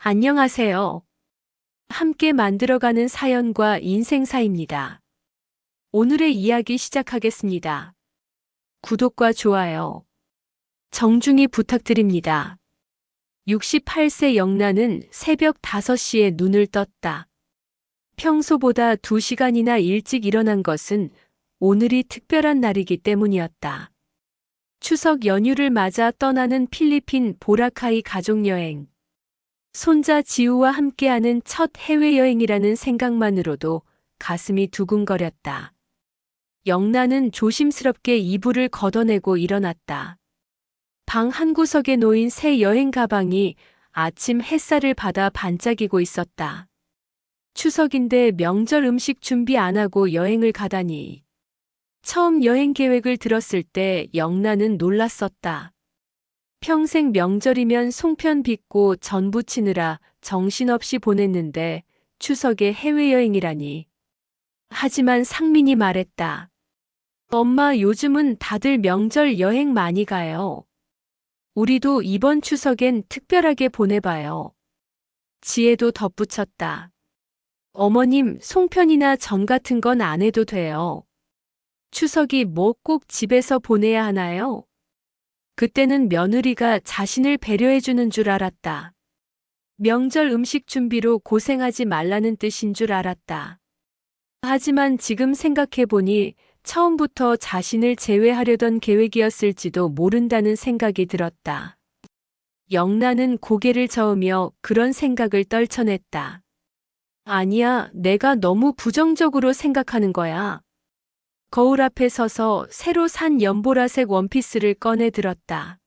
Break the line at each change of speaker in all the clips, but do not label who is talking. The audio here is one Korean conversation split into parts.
안녕하세요. 함께 만들어가는 사연과 인생사입니다. 오늘의 이야기 시작하겠습니다. 구독과 좋아요, 정중히 부탁드립니다. 68세 영란은 새벽 5시에 눈을 떴다. 평소보다 2시간이나 일찍 일어난 것은 오늘이 특별한 날이기 때문이었다. 추석 연휴를 맞아 떠나는 필리핀 보라카이 가족여행. 손자 지우와 함께하는 첫 해외여행이라는 생각만으로도 가슴이 두근거렸다. 영란은 조심스럽게 이불을 걷어내고 일어났다. 방 한구석에 놓인 새 여행 가방이 아침 햇살을 받아 반짝이고 있었다. 추석인데 명절 음식 준비 안 하고 여행을 가다니. 처음 여행 계획을 들었을 때 영란은 놀랐었다. 평생 명절이면 송편 빚고 전 부치느라 정신없이 보냈는데 추석에 해외여행이라니. 하지만 상민이 말했다. 엄마, 요즘은 다들 명절 여행 많이 가요. 우리도 이번 추석엔 특별하게 보내봐요. 지혜도 덧붙였다. 어머님, 송편이나 전 같은 건 안 해도 돼요. 추석이 뭐 꼭 집에서 보내야 하나요? 그때는 며느리가 자신을 배려해주는 줄 알았다. 명절 음식 준비로 고생하지 말라는 뜻인 줄 알았다. 하지만 지금 생각해보니 처음부터 자신을 제외하려던 계획이었을지도 모른다는 생각이 들었다. 영란은 고개를 저으며 그런 생각을 떨쳐냈다. 아니야, 내가 너무 부정적으로 생각하는 거야. 거울 앞에 서서 새로 산 연보라색 원피스를 꺼내 들었다.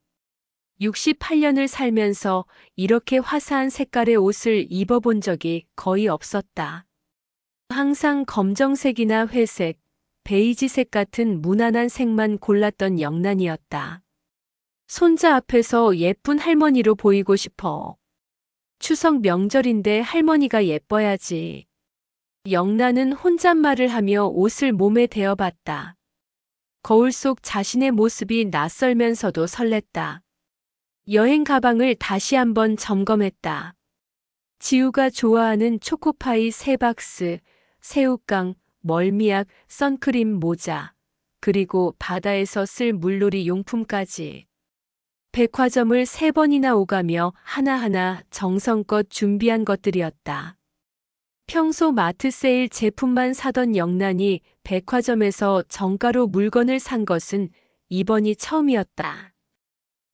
68년을 살면서 이렇게 화사한 색깔의 옷을 입어본 적이 거의 없었다. 항상 검정색이나 회색, 베이지색 같은 무난한 색만 골랐던 영란이었다. 손자 앞에서 예쁜 할머니로 보이고 싶어. 추석 명절인데 할머니가 예뻐야지. 영란은 혼잣말을 하며 옷을 몸에 대어봤다. 거울 속 자신의 모습이 낯설면서도 설렜다. 여행 가방을 다시 한번 점검했다. 지우가 좋아하는 초코파이 3박스, 새우깡, 멀미약, 선크림 모자, 그리고 바다에서 쓸 물놀이 용품까지. 백화점을 3번이나 오가며 하나하나 정성껏 준비한 것들이었다. 평소 마트 세일 제품만 사던 영란이 백화점에서 정가로 물건을 산 것은 이번이 처음이었다.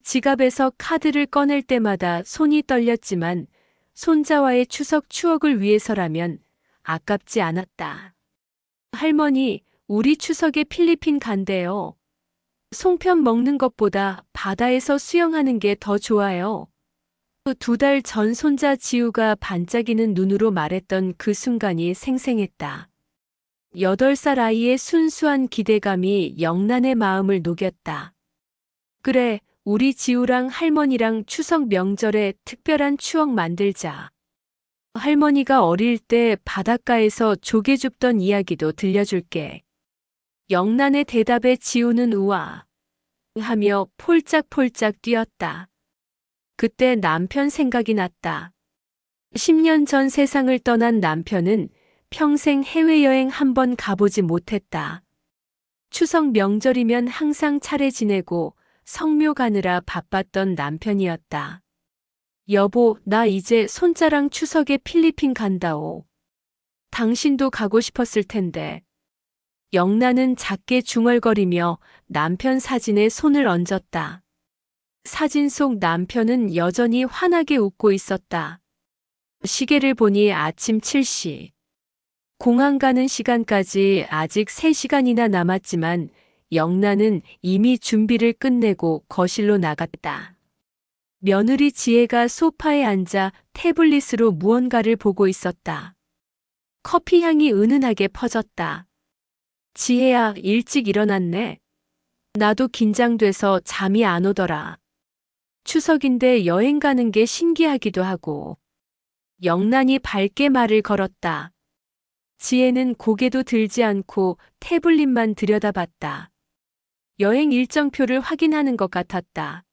지갑에서 카드를 꺼낼 때마다 손이 떨렸지만 손자와의 추석 추억을 위해서라면 아깝지 않았다. 할머니, 우리 추석에 필리핀 간대요. 송편 먹는 것보다 바다에서 수영하는 게 더 좋아요. 2달 전 손자 지우가 반짝이는 눈으로 말했던 그 순간이 생생했다. 8살 아이의 순수한 기대감이 영란의 마음을 녹였다. 그래, 우리 지우랑 할머니랑 추석 명절에 특별한 추억 만들자. 할머니가 어릴 때 바닷가에서 조개 줍던 이야기도 들려줄게. 영란의 대답에 지우는 우와 하며 폴짝폴짝 뛰었다. 그때 남편 생각이 났다. 10년 전 세상을 떠난 남편은 평생 해외여행 한 번 가보지 못했다. 추석 명절이면 항상 차례 지내고 성묘 가느라 바빴던 남편이었다. 여보, 나 이제 손자랑 추석에 필리핀 간다오. 당신도 가고 싶었을 텐데. 영란은 작게 중얼거리며 남편 사진에 손을 얹었다. 사진 속 남편은 여전히 환하게 웃고 있었다. 시계를 보니 아침 7시. 공항 가는 시간까지 아직 3시간이나 남았지만 영란은 이미 준비를 끝내고 거실로 나갔다. 며느리 지혜가 소파에 앉아 태블릿으로 무언가를 보고 있었다. 커피 향이 은은하게 퍼졌다. 지혜야, 일찍 일어났네. 나도 긴장돼서 잠이 안 오더라. 추석인데 여행 가는 게 신기하기도 하고. 영란이 밝게 말을 걸었다. 지혜는 고개도 들지 않고 태블릿만 들여다봤다. 여행 일정표를 확인하는 것 같았다.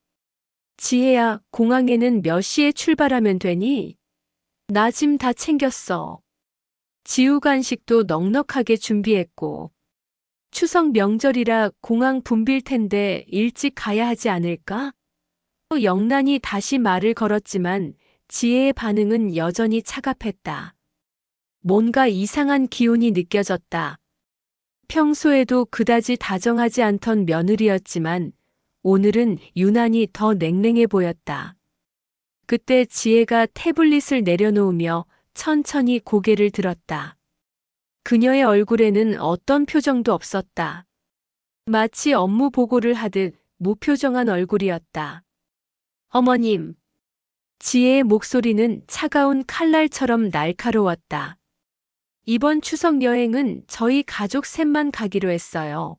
지혜야, 공항에는 몇 시에 출발하면 되니? 나 짐 다 챙겼어. 지우 간식도 넉넉하게 준비했고. 추석 명절이라 공항 붐빌 텐데 일찍 가야 하지 않을까? 영란이 다시 말을 걸었지만 지혜의 반응은 여전히 차갑했다. 뭔가 이상한 기운이 느껴졌다. 평소에도 그다지 다정하지 않던 며느리였지만 오늘은 유난히 더 냉랭해 보였다. 그때 지혜가 태블릿을 내려놓으며 천천히 고개를 들었다. 그녀의 얼굴에는 어떤 표정도 없었다. 마치 업무 보고를 하듯 무표정한 얼굴이었다. 어머님. 지혜의 목소리는 차가운 칼날처럼 날카로웠다. 이번 추석 여행은 저희 가족 셋만 가기로 했어요.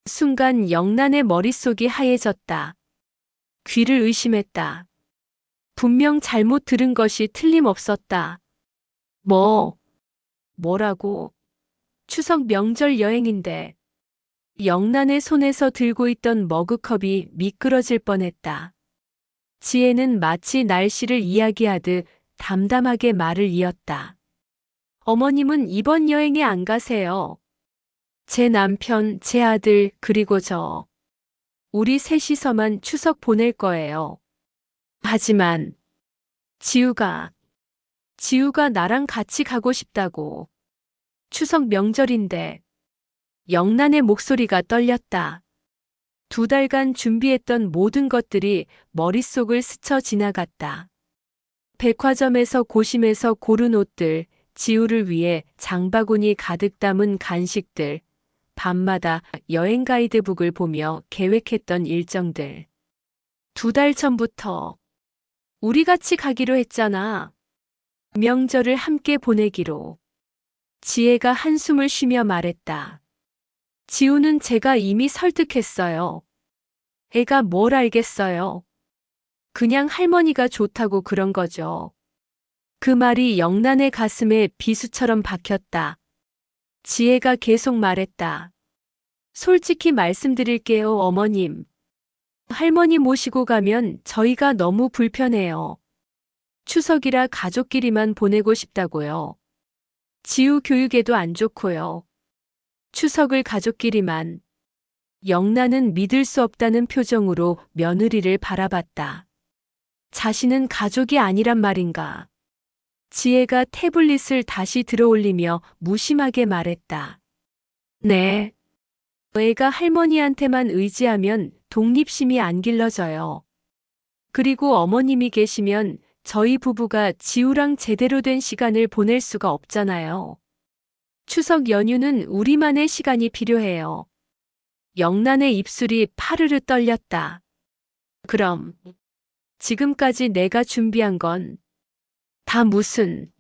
순간 영란의 머릿속이 하얘졌다. 귀를 의심했다. 분명 잘못 들은 것이 틀림없었다. 뭐라고? 추석 명절 여행인데. 영란의 손에서 들고 있던 머그컵이 미끄러질 뻔했다. 지혜는 마치 날씨를 이야기하듯 담담하게 말을 이었다. 어머님은 이번 여행에 안 가세요. 제 남편, 제 아들, 그리고 저. 우리 셋이서만 추석 보낼 거예요. 하지만 지우가 나랑 같이 가고 싶다고. 추석 명절인데. 영란의 목소리가 떨렸다. 2달간 준비했던 모든 것들이 머릿속을 스쳐 지나갔다. 백화점에서 고심해서 고른 옷들, 지우를 위해 장바구니 가득 담은 간식들, 밤마다 여행 가이드북을 보며 계획했던 일정들. 2달 전부터 우리 같이 가기로 했잖아. 명절을 함께 보내기로. 지혜가 한숨을 쉬며 말했다. 지우는 제가 이미 설득했어요. 애가 뭘 알겠어요. 그냥 할머니가 좋다고 그런 거죠. 그 말이 영란의 가슴에 비수처럼 박혔다. 지혜가 계속 말했다. 솔직히 말씀드릴게요, 어머님. 할머니 모시고 가면 저희가 너무 불편해요. 추석이라 가족끼리만 보내고 싶다고요. 지우 교육에도 안 좋고요. 추석을 가족끼리만. 영란은 믿을 수 없다는 표정으로 며느리를 바라봤다. 자신은 가족이 아니란 말인가. 지혜가 태블릿을 다시 들어올리며 무심하게 말했다. 네. 애가 할머니한테만 의지하면 독립심이 안 길러져요. 그리고 어머님이 계시면 저희 부부가 지우랑 제대로 된 시간을 보낼 수가 없잖아요. 추석 연휴는 우리만의 시간이 필요해요. 영란의 입술이 파르르 떨렸다. 그럼 지금까지 내가 준비한 건 다 무슨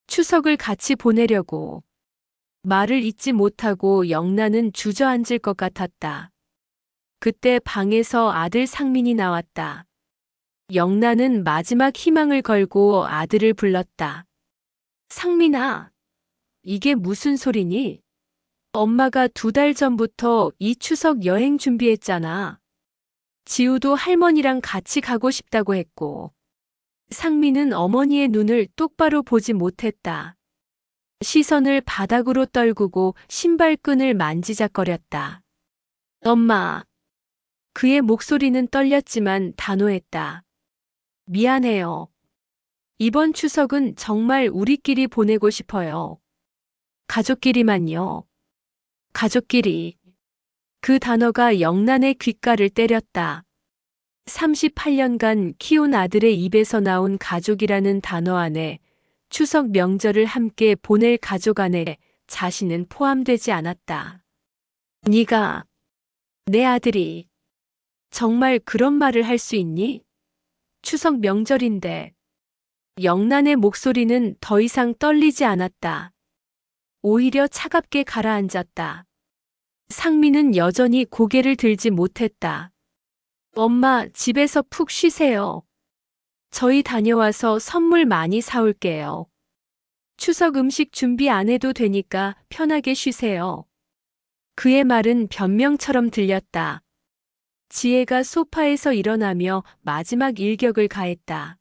추석을 같이 보내려고. 말을 잇지 못하고 영란은 주저앉을 것 같았다. 그때 방에서 아들 상민이 나왔다. 영란은 마지막 희망을 걸고 아들을 불렀다. 상민아, 이게 무슨 소리니? 엄마가 2달 전부터 이 추석 여행 준비했잖아. 지우도 할머니랑 같이 가고 싶다고 했고. 상민은 어머니의 눈을 똑바로 보지 못했다. 시선을 바닥으로 떨구고 신발끈을 만지작거렸다. 엄마. 그의 목소리는 떨렸지만 단호했다. 미안해요. 이번 추석은 정말 우리끼리 보내고 싶어요. 가족끼리만요. 가족끼리. 그 단어가 영란의 귓가를 때렸다. 38년간 키운 아들의 입에서 나온 가족이라는 단어 안에 추석 명절을 함께 보낼 가족 안에 자신은 포함되지 않았다. 네가, 내 아들이 정말 그런 말을 할 수 있니? 추석 명절인데. 영란의 목소리는 더 이상 떨리지 않았다. 오히려 차갑게 가라앉았다. 상민은 여전히 고개를 들지 못했다. 엄마, 집에서 푹 쉬세요. 저희 다녀와서 선물 많이 사올게요. 추석 음식 준비 안 해도 되니까 편하게 쉬세요. 그의 말은 변명처럼 들렸다. 지혜가 소파에서 일어나며 마지막 일격을 가했다.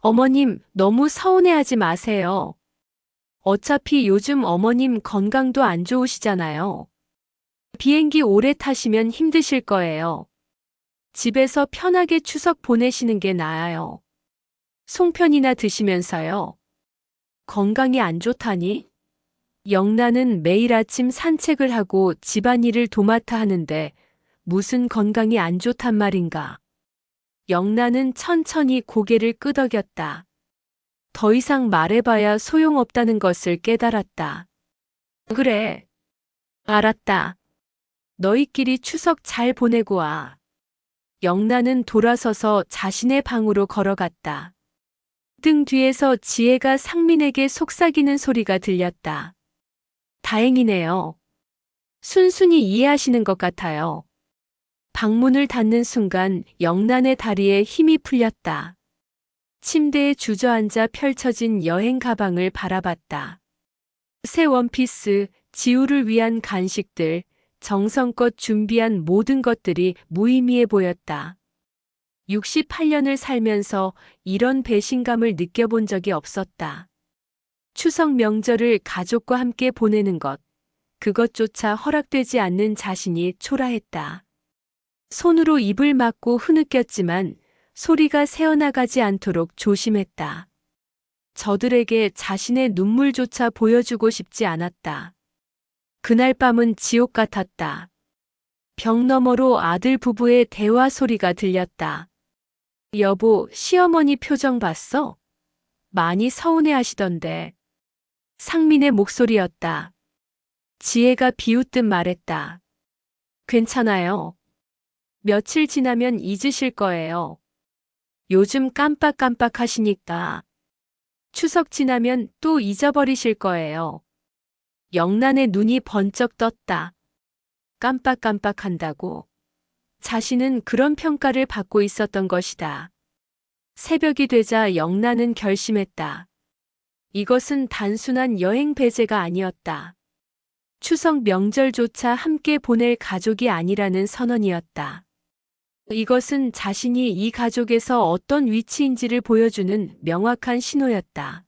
어머님, 너무 서운해하지 마세요. 어차피 요즘 어머님 건강도 안 좋으시잖아요. 비행기 오래 타시면 힘드실 거예요. 집에서 편하게 추석 보내시는 게 나아요. 송편이나 드시면서요. 건강이 안 좋다니? 영란은 매일 아침 산책을 하고 집안일을 도맡아 하는데 무슨 건강이 안 좋단 말인가? 영란은 천천히 고개를 끄덕였다. 더 이상 말해봐야 소용없다는 것을 깨달았다. 그래. 알았다. 너희끼리 추석 잘 보내고 와. 영란은 돌아서서 자신의 방으로 걸어갔다. 등 뒤에서 지혜가 상민에게 속삭이는 소리가 들렸다. 다행이네요. 순순히 이해하시는 것 같아요. 방문을 닫는 순간 영란의 다리에 힘이 풀렸다. 침대에 주저앉아 펼쳐진 여행 가방을 바라봤다. 새 원피스, 지우를 위한 간식들, 정성껏 준비한 모든 것들이 무의미해 보였다. 68년을 살면서 이런 배신감을 느껴본 적이 없었다. 추석 명절을 가족과 함께 보내는 것, 그것조차 허락되지 않는 자신이 초라했다. 손으로 입을 막고 흐느꼈지만 소리가 새어나가지 않도록 조심했다. 저들에게 자신의 눈물조차 보여주고 싶지 않았다. 그날 밤은 지옥 같았다. 벽 너머로 아들 부부의 대화 소리가 들렸다. 여보, 시어머니 표정 봤어? 많이 서운해 하시던데. 상민의 목소리였다. 지혜가 비웃듯 말했다. 괜찮아요. 며칠 지나면 잊으실 거예요. 요즘 깜빡깜빡 하시니까. 추석 지나면 또 잊어버리실 거예요. 영란의 눈이 번쩍 떴다. 깜빡깜빡한다고. 자신은 그런 평가를 받고 있었던 것이다. 새벽이 되자 영란은 결심했다. 이것은 단순한 여행 배제가 아니었다. 추석 명절조차 함께 보낼 가족이 아니라는 선언이었다. 이것은 자신이 이 가족에서 어떤 위치인지를 보여주는 명확한 신호였다.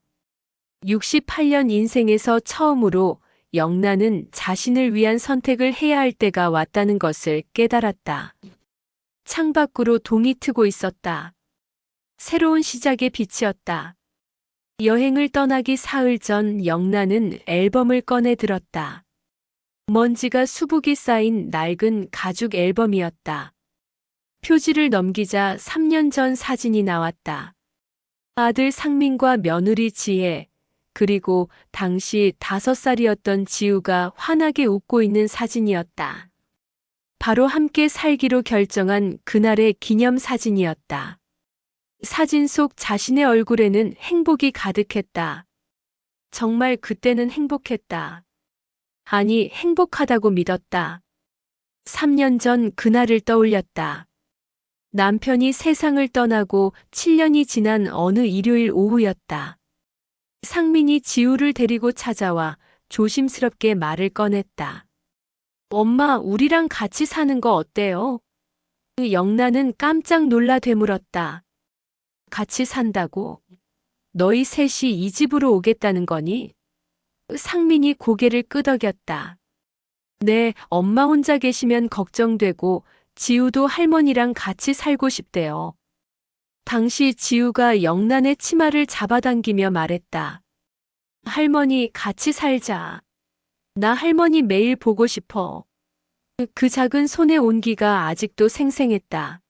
68년 인생에서 처음으로 영란은 자신을 위한 선택을 해야 할 때가 왔다는 것을 깨달았다. 창밖으로 동이 트고 있었다. 새로운 시작의 빛이었다. 여행을 떠나기 사흘 전 영란은 앨범을 꺼내 들었다. 먼지가 수북이 쌓인 낡은 가죽 앨범이었다. 표지를 넘기자 3년 전 사진이 나왔다. 아들 상민과 며느리 지혜, 그리고 당시 5살이었던 지우가 환하게 웃고 있는 사진이었다. 바로 함께 살기로 결정한 그날의 기념 사진이었다. 사진 속 자신의 얼굴에는 행복이 가득했다. 정말 그때는 행복했다. 아니, 행복하다고 믿었다. 3년 전 그날을 떠올렸다. 남편이 세상을 떠나고 7년이 지난 어느 일요일 오후였다. 상민이 지우를 데리고 찾아와 조심스럽게 말을 꺼냈다. 엄마, 우리랑 같이 사는 거 어때요? 영란은 깜짝 놀라 되물었다. 같이 산다고? 너희 셋이 이 집으로 오겠다는 거니? 상민이 고개를 끄덕였다. 네, 엄마 혼자 계시면 걱정되고 지우도 할머니랑 같이 살고 싶대요. 당시 지우가 영란의 치마를 잡아당기며 말했다. 할머니, 같이 살자. 나 할머니 매일 보고 싶어. 그 작은 손의 온기가 아직도 생생했다.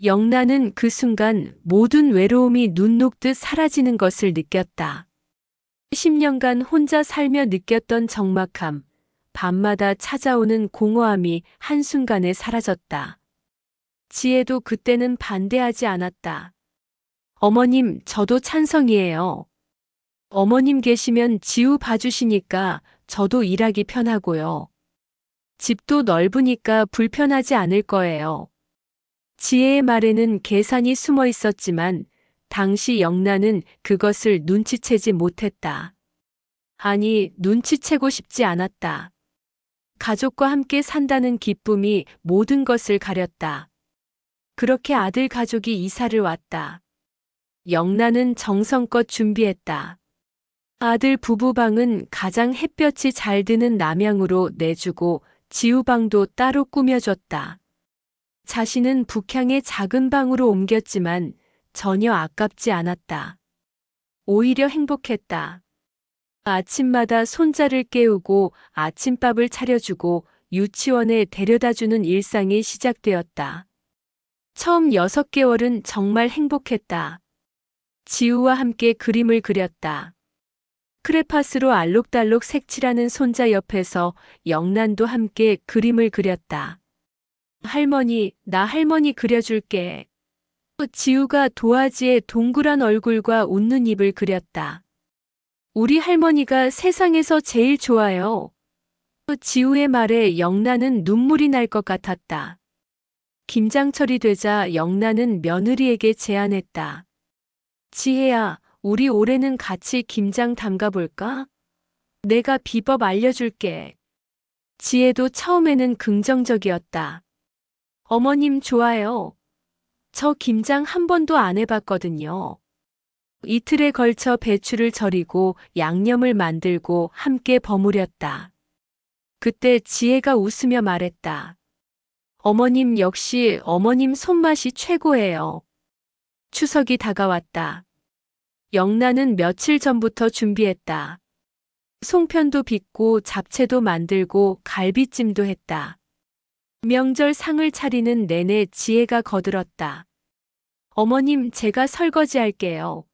영란은 그 순간 모든 외로움이 눈 녹듯 사라지는 것을 느꼈다. 10년간 혼자 살며 느꼈던 적막함, 밤마다 찾아오는 공허함이 한순간에 사라졌다. 지혜도 그때는 반대하지 않았다. 어머님, 저도 찬성이에요. 어머님 계시면 지우 봐주시니까 저도 일하기 편하고요. 집도 넓으니까 불편하지 않을 거예요. 지혜의 말에는 계산이 숨어 있었지만 당시 영란은 그것을 눈치채지 못했다. 아니, 눈치채고 싶지 않았다. 가족과 함께 산다는 기쁨이 모든 것을 가렸다. 그렇게 아들 가족이 이사를 왔다. 영란은 정성껏 준비했다. 아들 부부방은 가장 햇볕이 잘 드는 남향으로 내주고 지우방도 따로 꾸며줬다. 자신은 북향의 작은 방으로 옮겼지만 전혀 아깝지 않았다. 오히려 행복했다. 아침마다 손자를 깨우고 아침밥을 차려주고 유치원에 데려다주는 일상이 시작되었다. 처음 6개월은 정말 행복했다. 지우와 함께 그림을 그렸다. 크레파스로 알록달록 색칠하는 손자 옆에서 영란도 함께 그림을 그렸다. 할머니, 나 할머니 그려줄게. 지우가 도화지에 동그란 얼굴과 웃는 입을 그렸다. 우리 할머니가 세상에서 제일 좋아요. 지우의 말에 영란은 눈물이 날 것 같았다. 김장철이 되자 영란은 며느리에게 제안했다. 지혜야, 우리 올해는 같이 김장 담가볼까? 내가 비법 알려줄게. 지혜도 처음에는 긍정적이었다. 어머님 좋아요. 저 김장 한 번도 안 해봤거든요. 이틀에 걸쳐 배추를 절이고 양념을 만들고 함께 버무렸다. 그때 지혜가 웃으며 말했다. 어머님 역시 어머님 손맛이 최고예요. 추석이 다가왔다. 영란은 며칠 전부터 준비했다. 송편도 빚고 잡채도 만들고 갈비찜도 했다. 명절 상을 차리는 내내 지혜가 거들었다. 어머님, 제가 설거지할게요.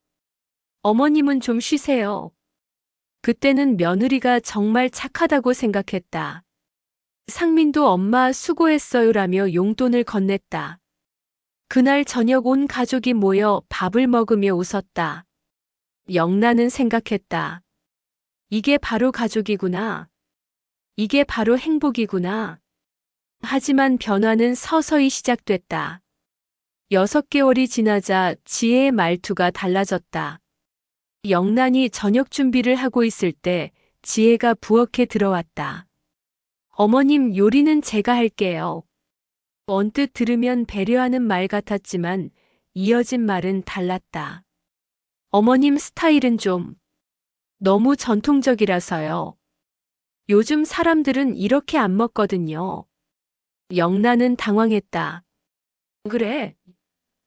어머님은 좀 쉬세요. 그때는 며느리가 정말 착하다고 생각했다. 상민도 엄마 수고했어요라며 용돈을 건넸다. 그날 저녁 온 가족이 모여 밥을 먹으며 웃었다. 영란은 생각했다. 이게 바로 가족이구나. 이게 바로 행복이구나. 하지만 변화는 서서히 시작됐다. 6개월이 지나자 지혜의 말투가 달라졌다. 영란이 저녁 준비를 하고 있을 때 지혜가 부엌에 들어왔다. 어머님, 요리는 제가 할게요. 언뜻 들으면 배려하는 말 같았지만 이어진 말은 달랐다. 어머님 스타일은 좀 너무 전통적이라서요. 요즘 사람들은 이렇게 안 먹거든요. 영란은 당황했다. 그래?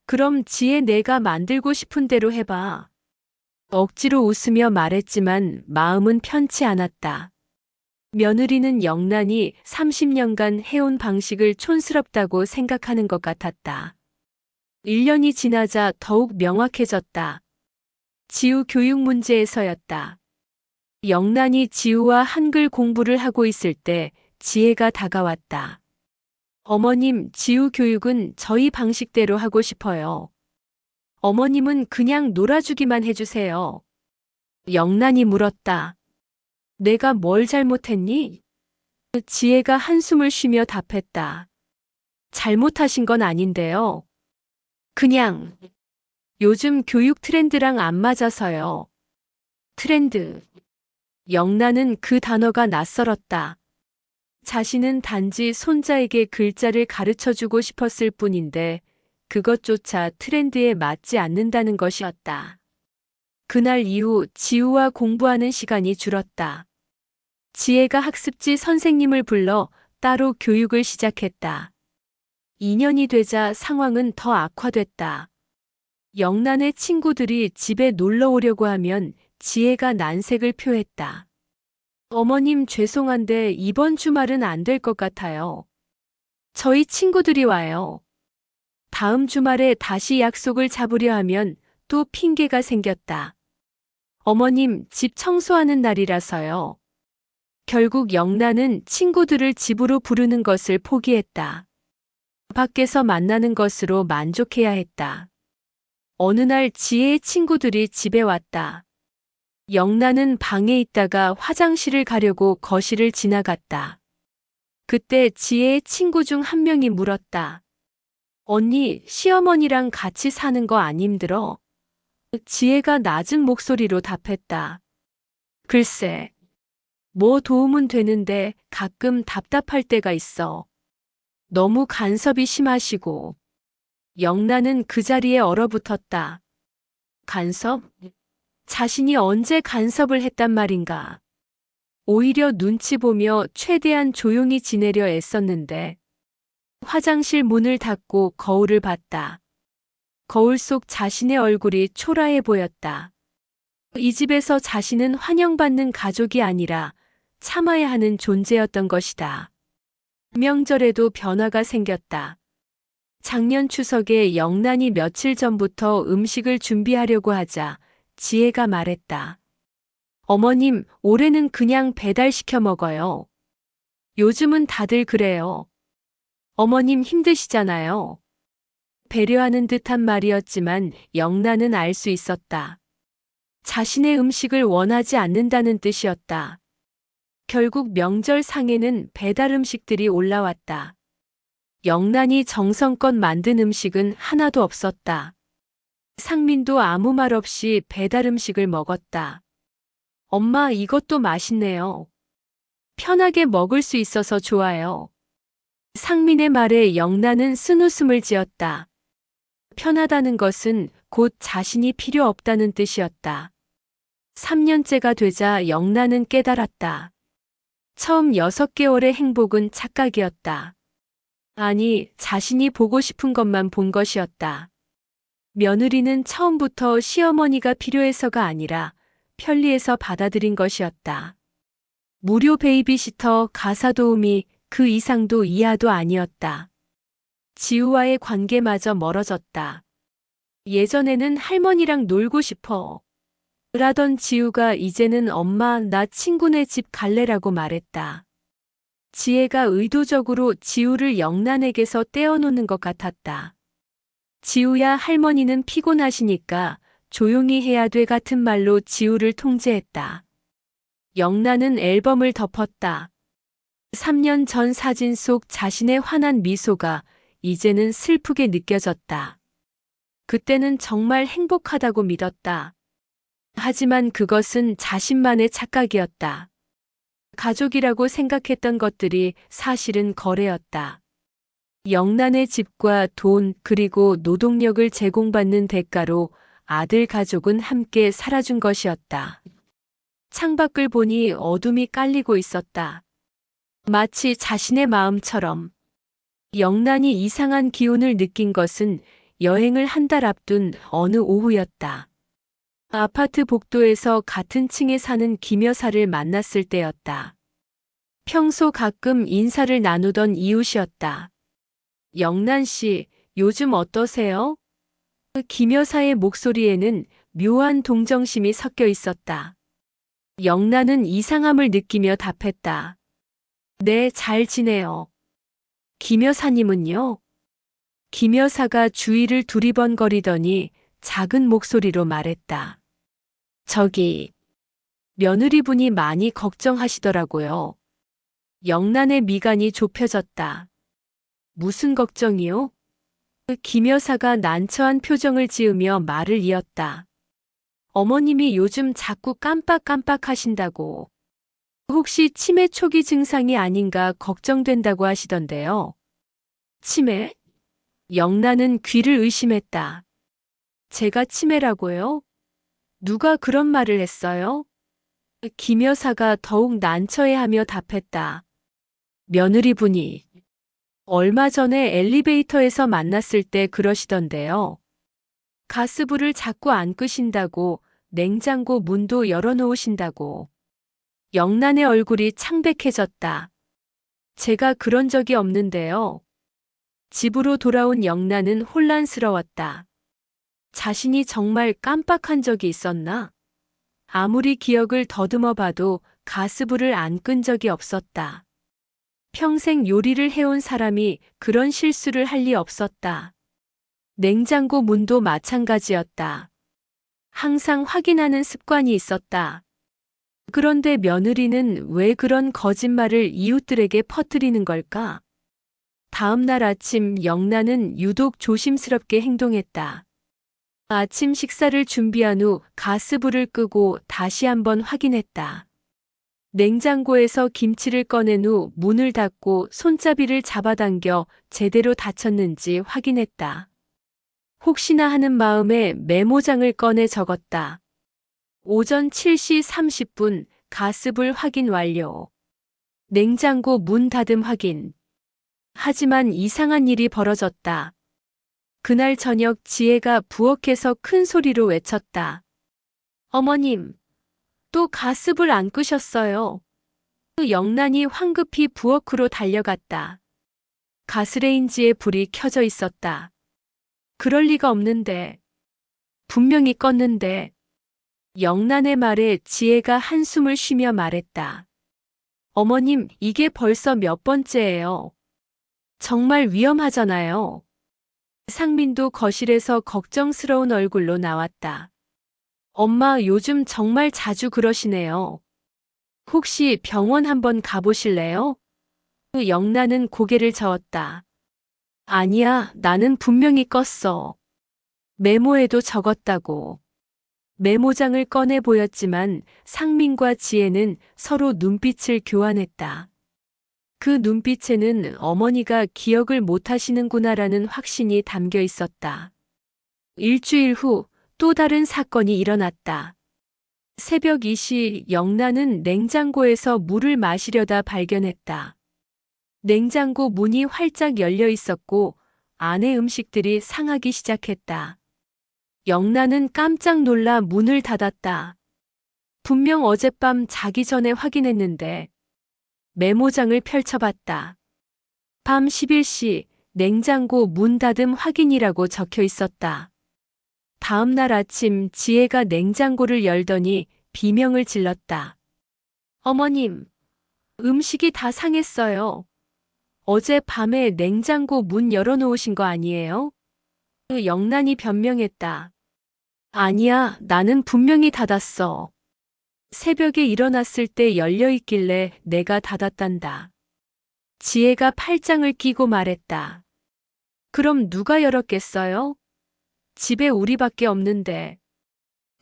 그럼 지혜 내가 만들고 싶은 대로 해봐. 억지로 웃으며 말했지만 마음은 편치 않았다. 며느리는 영란이 30년간 해온 방식을 촌스럽다고 생각하는 것 같았다. 1년이 지나자 더욱 명확해졌다. 지우 교육 문제에서였다. 영란이 지우와 한글 공부를 하고 있을 때 지혜가 다가왔다. 어머님, 지우 교육은 저희 방식대로 하고 싶어요. 어머님은 그냥 놀아주기만 해주세요. 영란이 물었다. 내가 뭘 잘못했니? 지혜가 한숨을 쉬며 답했다. 잘못하신 건 아닌데요. 그냥 요즘 교육 트렌드랑 안 맞아서요. 트렌드. 영란은 그 단어가 낯설었다. 자신은 단지 손자에게 글자를 가르쳐주고 싶었을 뿐인데 그것조차 트렌드에 맞지 않는다는 것이었다. 그날 이후 지우와 공부하는 시간이 줄었다. 지혜가 학습지 선생님을 불러 따로 교육을 시작했다. 2년이 되자 상황은 더 악화됐다. 영란의 친구들이 집에 놀러 오려고 하면 지혜가 난색을 표했다. 어머님 죄송한데 이번 주말은 안 될 것 같아요. 저희 친구들이 와요. 다음 주말에 다시 약속을 잡으려 하면 또 핑계가 생겼다. 어머님 집 청소하는 날이라서요. 결국 영란은 친구들을 집으로 부르는 것을 포기했다. 밖에서 만나는 것으로 만족해야 했다. 어느 날 지혜의 친구들이 집에 왔다. 영란은 방에 있다가 화장실을 가려고 거실을 지나갔다. 그때 지혜의 친구 중 한 명이 물었다. 언니, 시어머니랑 같이 사는 거 안 힘들어? 지혜가 낮은 목소리로 답했다. 글쎄, 뭐 도움은 되는데 가끔 답답할 때가 있어. 너무 간섭이 심하시고. 영란은 그 자리에 얼어붙었다. 간섭? 자신이 언제 간섭을 했단 말인가. 오히려 눈치 보며 최대한 조용히 지내려 애썼는데 화장실 문을 닫고 거울을 봤다. 거울 속 자신의 얼굴이 초라해 보였다. 이 집에서 자신은 환영받는 가족이 아니라 참아야 하는 존재였던 것이다. 명절에도 변화가 생겼다. 작년 추석에 영란이 며칠 전부터 음식을 준비하려고 하자 지혜가 말했다. 어머님, 올해는 그냥 배달시켜 먹어요. 요즘은 다들 그래요. 어머님 힘드시잖아요. 배려하는 듯한 말이었지만 영란은 알 수 있었다. 자신의 음식을 원하지 않는다는 뜻이었다. 결국 명절 상에는 배달 음식들이 올라왔다. 영란이 정성껏 만든 음식은 하나도 없었다. 상민도 아무 말 없이 배달 음식을 먹었다. 엄마, 이것도 맛있네요. 편하게 먹을 수 있어서 좋아요. 상민의 말에 영란은 쓴웃음을 지었다. 편하다는 것은 곧 자신이 필요 없다는 뜻이었다. 3년째가 되자 영란은 깨달았다. 처음 6개월의 행복은 착각이었다. 아니, 자신이 보고 싶은 것만 본 것이었다. 며느리는 처음부터 시어머니가 필요해서가 아니라 편리해서 받아들인 것이었다. 무료 베이비시터, 가사 도우미, 그 이상도 이하도 아니었다. 지우와의 관계마저 멀어졌다. 예전에는 할머니랑 놀고 싶어 라던 지우가 이제는 엄마, 나 친구네 집 갈래라고 말했다. 지혜가 의도적으로 지우를 영란에게서 떼어놓는 것 같았다. 지우야, 할머니는 피곤하시니까 조용히 해야 돼 같은 말로 지우를 통제했다. 영란은 앨범을 덮었다. 3년 전 사진 속 자신의 환한 미소가 이제는 슬프게 느껴졌다. 그때는 정말 행복하다고 믿었다. 하지만 그것은 자신만의 착각이었다. 가족이라고 생각했던 것들이 사실은 거래였다. 영란의 집과 돈 그리고 노동력을 제공받는 대가로 아들 가족은 함께 살아준 것이었다. 창밖을 보니 어둠이 깔리고 있었다. 마치 자신의 마음처럼. 영란이 이상한 기운을 느낀 것은 여행을 한 달 앞둔 어느 오후였다. 아파트 복도에서 같은 층에 사는 김 여사를 만났을 때였다. 평소 가끔 인사를 나누던 이웃이었다. 영란 씨, 요즘 어떠세요? 김 여사의 목소리에는 묘한 동정심이 섞여 있었다. 영란은 이상함을 느끼며 답했다. 네, 잘 지내요. 김 여사님은요? 김 여사가 주위를 두리번거리더니 작은 목소리로 말했다. 저기, 며느리분이 많이 걱정하시더라고요. 영란의 미간이 좁혀졌다. 무슨 걱정이요? 김 여사가 난처한 표정을 지으며 말을 이었다. 어머님이 요즘 자꾸 깜빡깜빡 하신다고. 혹시 치매 초기 증상이 아닌가 걱정된다고 하시던데요. 치매? 영란은 귀를 의심했다. 제가 치매라고요? 누가 그런 말을 했어요? 김 여사가 더욱 난처해하며 답했다. 며느리분이 얼마 전에 엘리베이터에서 만났을 때 그러시던데요. 가스불을 자꾸 안 끄신다고, 냉장고 문도 열어놓으신다고. 영란의 얼굴이 창백해졌다. 제가 그런 적이 없는데요. 집으로 돌아온 영란은 혼란스러웠다. 자신이 정말 깜빡한 적이 있었나? 아무리 기억을 더듬어 봐도 가스불을 안 끈 적이 없었다. 평생 요리를 해온 사람이 그런 실수를 할 리 없었다. 냉장고 문도 마찬가지였다. 항상 확인하는 습관이 있었다. 그런데 며느리는 왜 그런 거짓말을 이웃들에게 퍼뜨리는 걸까? 다음 날 아침 영란은 유독 조심스럽게 행동했다. 아침 식사를 준비한 후 가스불을 끄고 다시 한번 확인했다. 냉장고에서 김치를 꺼낸 후 문을 닫고 손잡이를 잡아당겨 제대로 닫혔는지 확인했다. 혹시나 하는 마음에 메모장을 꺼내 적었다. 오전 7시 30분 가스불 확인 완료. 냉장고 문 닫음 확인. 하지만 이상한 일이 벌어졌다. 그날 저녁 지혜가 부엌에서 큰 소리로 외쳤다. 어머님, 또 가스불 안 끄셨어요. 영란이 황급히 부엌으로 달려갔다. 가스레인지에 불이 켜져 있었다. 그럴 리가 없는데. 분명히 껐는데. 영란의 말에 지혜가 한숨을 쉬며 말했다. 어머님, 이게 벌써 몇 번째예요. 정말 위험하잖아요. 상민도 거실에서 걱정스러운 얼굴로 나왔다. 엄마, 요즘 정말 자주 그러시네요. 혹시 병원 한번 가보실래요? 영란은 고개를 저었다. 아니야, 나는 분명히 껐어. 메모에도 적었다고. 메모장을 꺼내 보였지만 상민과 지혜는 서로 눈빛을 교환했다. 그 눈빛에는 어머니가 기억을 못하시는구나라는 확신이 담겨 있었다. 일주일 후 또 다른 사건이 일어났다. 새벽 2시 영란은 냉장고에서 물을 마시려다 발견했다. 냉장고 문이 활짝 열려 있었고 안에 음식들이 상하기 시작했다. 영란은 깜짝 놀라 문을 닫았다. 분명 어젯밤 자기 전에 확인했는데 메모장을 펼쳐봤다. 밤 11시 냉장고 문 닫음 확인이라고 적혀 있었다. 다음 날 아침 지혜가 냉장고를 열더니 비명을 질렀다. 어머님, 음식이 다 상했어요. 어제 밤에 냉장고 문 열어놓으신 거 아니에요? 영란이 변명했다. 아니야, 나는 분명히 닫았어. 새벽에 일어났을 때 열려있길래 내가 닫았단다. 지혜가 팔짱을 끼고 말했다. 그럼 누가 열었겠어요? 집에 우리밖에 없는데.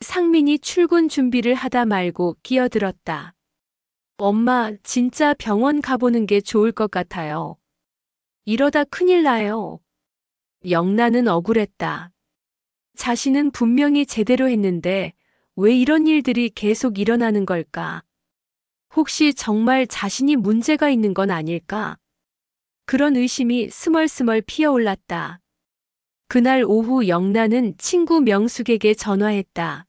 상민이 출근 준비를 하다 말고 끼어들었다. 엄마, 진짜 병원 가보는 게 좋을 것 같아요. 이러다 큰일 나요. 영란은 억울했다. 자신은 분명히 제대로 했는데 왜 이런 일들이 계속 일어나는 걸까? 혹시 정말 자신이 문제가 있는 건 아닐까? 그런 의심이 스멀스멀 피어올랐다. 그날 오후 영란은 친구 명숙에게 전화했다.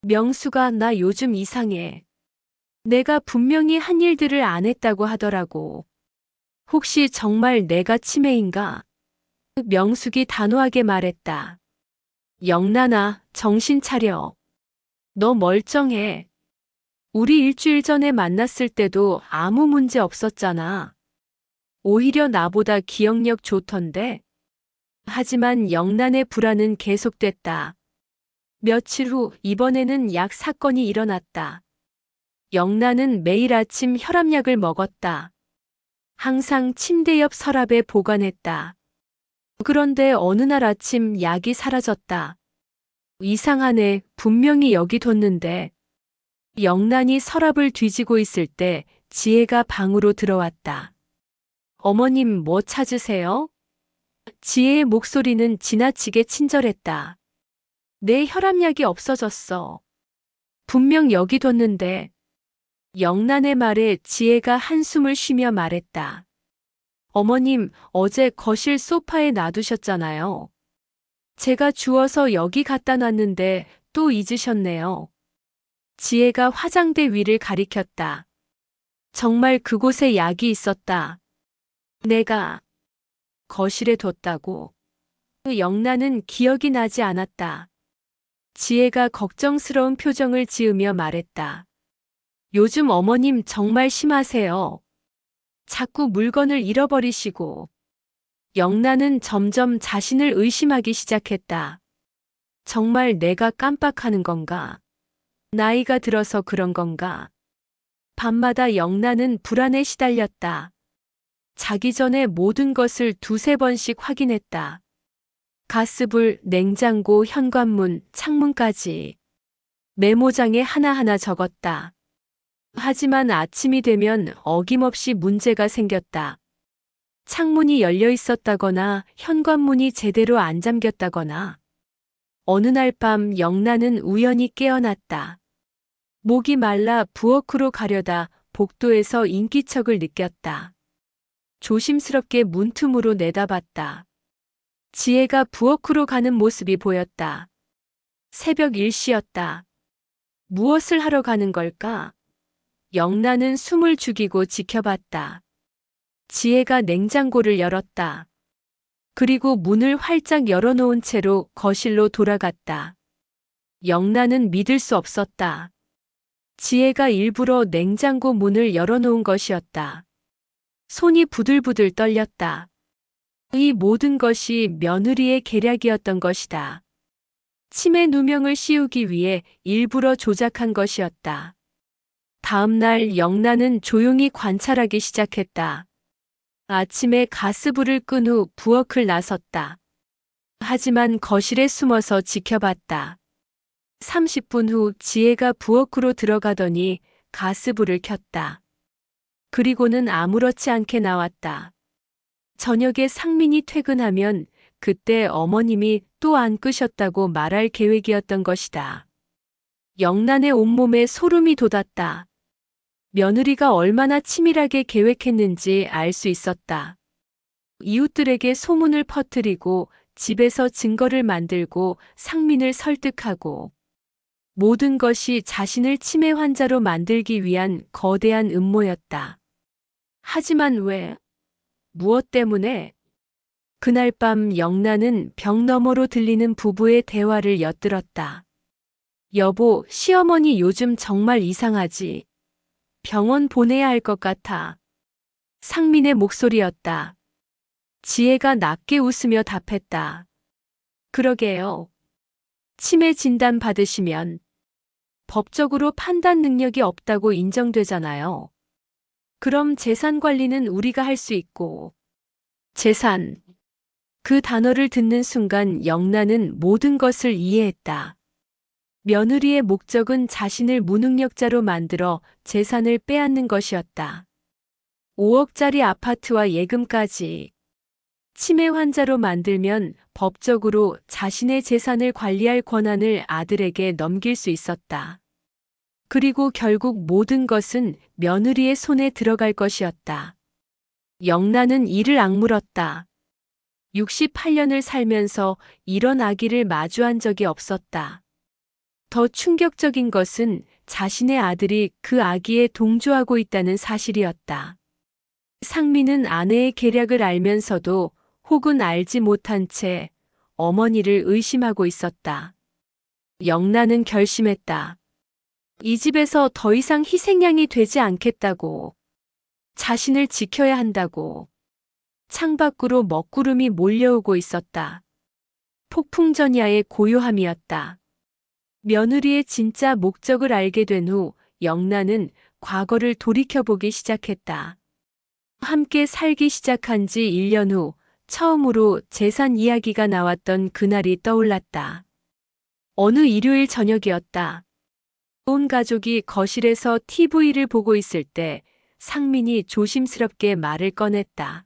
명숙아, 나 요즘 이상해. 내가 분명히 한 일들을 안 했다고 하더라고. 혹시 정말 내가 치매인가? 명숙이 단호하게 말했다. 영란아, 정신 차려. 너 멀쩡해. 우리 일주일 전에 만났을 때도 아무 문제 없었잖아. 오히려 나보다 기억력 좋던데. 하지만 영란의 불안은 계속됐다. 며칠 후 이번에는 약 사건이 일어났다. 영란은 매일 아침 혈압약을 먹었다. 항상 침대 옆 서랍에 보관했다. 그런데 어느 날 아침 약이 사라졌다. 이상하네, 분명히 여기 뒀는데. 영란이 서랍을 뒤지고 있을 때 지혜가 방으로 들어왔다. 어머님, 뭐 찾으세요? 지혜의 목소리는 지나치게 친절했다. 내 혈압약이 없어졌어. 분명 여기 뒀는데. 영란의 말에 지혜가 한숨을 쉬며 말했다. 어머님, 어제 거실 소파에 놔두셨잖아요. 제가 주워서 여기 갖다 놨는데 또 잊으셨네요. 지혜가 화장대 위를 가리켰다. 정말 그곳에 약이 있었다. 내가 거실에 뒀다고. 영란은 기억이 나지 않았다. 지혜가 걱정스러운 표정을 지으며 말했다. 요즘 어머님 정말 심하세요. 자꾸 물건을 잃어버리시고. 영란은 점점 자신을 의심하기 시작했다. 정말 내가 깜빡하는 건가? 나이가 들어서 그런 건가? 밤마다 영란은 불안에 시달렸다. 자기 전에 모든 것을 두세 번씩 확인했다. 가스불, 냉장고, 현관문, 창문까지. 메모장에 하나하나 적었다. 하지만 아침이 되면 어김없이 문제가 생겼다. 창문이 열려 있었다거나 현관문이 제대로 안 잠겼다거나. 어느 날 밤 영란은 우연히 깨어났다. 목이 말라 부엌으로 가려다 복도에서 인기척을 느꼈다. 조심스럽게 문틈으로 내다봤다. 지혜가 부엌으로 가는 모습이 보였다. 새벽 1시였다. 무엇을 하러 가는 걸까? 영란은 숨을 죽이고 지켜봤다. 지혜가 냉장고를 열었다. 그리고 문을 활짝 열어놓은 채로 거실로 돌아갔다. 영란은 믿을 수 없었다. 지혜가 일부러 냉장고 문을 열어놓은 것이었다. 손이 부들부들 떨렸다. 이 모든 것이 며느리의 계략이었던 것이다. 치매 누명을 씌우기 위해 일부러 조작한 것이었다. 다음 날 영란은 조용히 관찰하기 시작했다. 아침에 가스불을 끈 후 부엌을 나섰다. 하지만 거실에 숨어서 지켜봤다. 30분 후 지혜가 부엌으로 들어가더니 가스불을 켰다. 그리고는 아무렇지 않게 나왔다. 저녁에 상민이 퇴근하면 그때 어머님이 또 안 끄셨다고 말할 계획이었던 것이다. 영란의 온몸에 소름이 돋았다. 며느리가 얼마나 치밀하게 계획했는지 알 수 있었다. 이웃들에게 소문을 퍼뜨리고 집에서 증거를 만들고 상민을 설득하고 모든 것이 자신을 치매 환자로 만들기 위한 거대한 음모였다. 하지만 왜? 무엇 때문에? 그날 밤 영란은 벽 너머로 들리는 부부의 대화를 엿들었다. 여보, 시어머니 요즘 정말 이상하지. 병원 보내야 할 것 같아. 상민의 목소리였다. 지혜가 낮게 웃으며 답했다. 그러게요. 치매 진단 받으시면 법적으로 판단 능력이 없다고 인정되잖아요. 그럼 재산 관리는 우리가 할 수 있고. 재산. 그 단어를 듣는 순간 영란은 모든 것을 이해했다. 며느리의 목적은 자신을 무능력자로 만들어 재산을 빼앗는 것이었다. 5억짜리 아파트와 예금까지. 치매 환자로 만들면 법적으로 자신의 재산을 관리할 권한을 아들에게 넘길 수 있었다. 그리고 결국 모든 것은 며느리의 손에 들어갈 것이었다. 영란은 이를 악물었다. 68년을 살면서 이런 아기를 마주한 적이 없었다. 더 충격적인 것은 자신의 아들이 그 아기에 동조하고 있다는 사실이었다. 상민은 아내의 계략을 알면서도 혹은 알지 못한 채 어머니를 의심하고 있었다. 영란은 결심했다. 이 집에서 더 이상 희생양이 되지 않겠다고. 자신을 지켜야 한다고. 창밖으로 먹구름이 몰려오고 있었다. 폭풍전야의 고요함이었다. 며느리의 진짜 목적을 알게 된 후 영란은 과거를 돌이켜보기 시작했다. 함께 살기 시작한 지 1년 후 처음으로 재산 이야기가 나왔던 그날이 떠올랐다. 어느 일요일 저녁이었다. 온 가족이 거실에서 TV를 보고 있을 때 상민이 조심스럽게 말을 꺼냈다.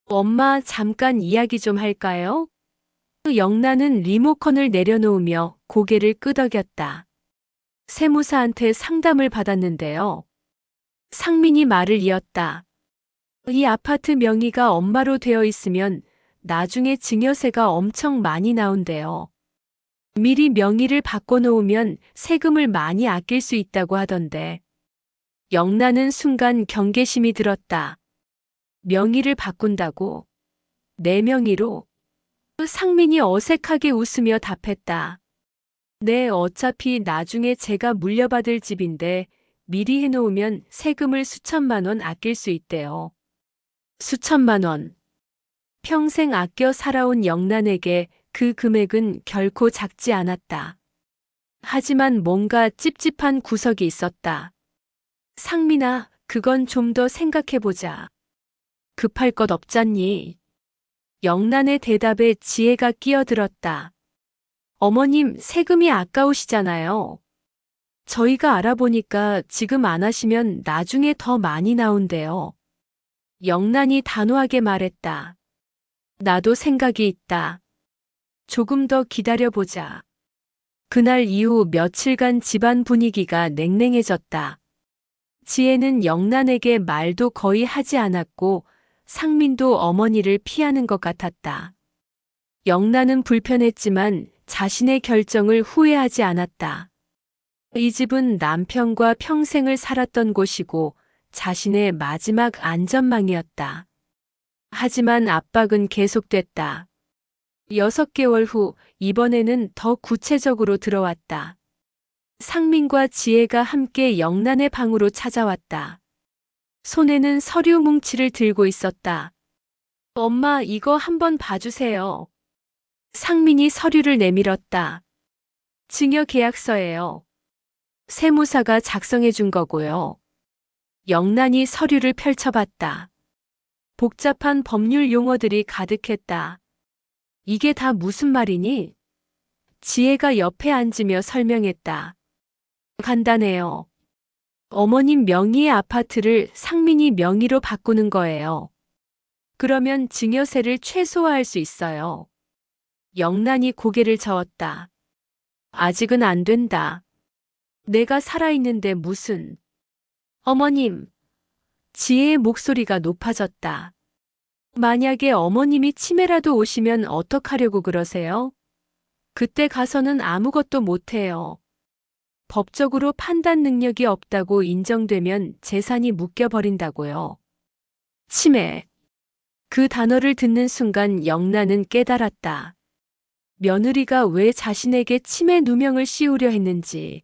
엄마, 잠깐 이야기 좀 할까요? 영란은 리모컨을 내려놓으며 고개를 끄덕였다. 세무사한테 상담을 받았는데요. 상민이 말을 이었다. 이 아파트 명의가 엄마로 되어 있으면 나중에 증여세가 엄청 많이 나온대요. 미리 명의를 바꿔놓으면 세금을 많이 아낄 수 있다고 하던데. 영란은 순간 경계심이 들었다. 명의를 바꾼다고? 내 명의로? 상민이 어색하게 웃으며 답했다. 네, 어차피 나중에 제가 물려받을 집인데 미리 해놓으면 세금을 수천만 원 아낄 수 있대요. 수천만 원. 평생 아껴 살아온 영란에게 그 금액은 결코 작지 않았다. 하지만 뭔가 찝찝한 구석이 있었다. 상민아, 그건 좀 더 생각해보자. 급할 것 없잖니. 영란의 대답에 지혜가 끼어들었다. 어머님, 세금이 아까우시잖아요. 저희가 알아보니까 지금 안 하시면 나중에 더 많이 나온대요. 영란이 단호하게 말했다. 나도 생각이 있다. 조금 더 기다려보자. 그날 이후 며칠간 집안 분위기가 냉랭해졌다. 지혜는 영란에게 말도 거의 하지 않았고 상민도 어머니를 피하는 것 같았다. 영란은 불편했지만 자신의 결정을 후회하지 않았다. 이 집은 남편과 평생을 살았던 곳이고 자신의 마지막 안전망이었다. 하지만 압박은 계속됐다. 6개월 후 이번에는 더 구체적으로 들어왔다. 상민과 지혜가 함께 영란의 방으로 찾아왔다. 손에는 서류 뭉치를 들고 있었다. 엄마, 이거 한번 봐주세요. 상민이 서류를 내밀었다. 증여 계약서예요. 세무사가 작성해 준 거고요. 영란이 서류를 펼쳐봤다. 복잡한 법률 용어들이 가득했다. 이게 다 무슨 말이니? 지혜가 옆에 앉으며 설명했다. 간단해요. 어머님 명의의 아파트를 상민이 명의로 바꾸는 거예요. 그러면 증여세를 최소화할 수 있어요. 영란이 고개를 저었다. 아직은 안 된다. 내가 살아있는데 무슨... 어머님. 지혜의 목소리가 높아졌다. 만약에 어머님이 치매라도 오시면 어떡하려고 그러세요? 그때 가서는 아무것도 못해요. 법적으로 판단 능력이 없다고 인정되면 재산이 묶여버린다고요. 치매. 그 단어를 듣는 순간 영란은 깨달았다. 며느리가 왜 자신에게 치매 누명을 씌우려 했는지.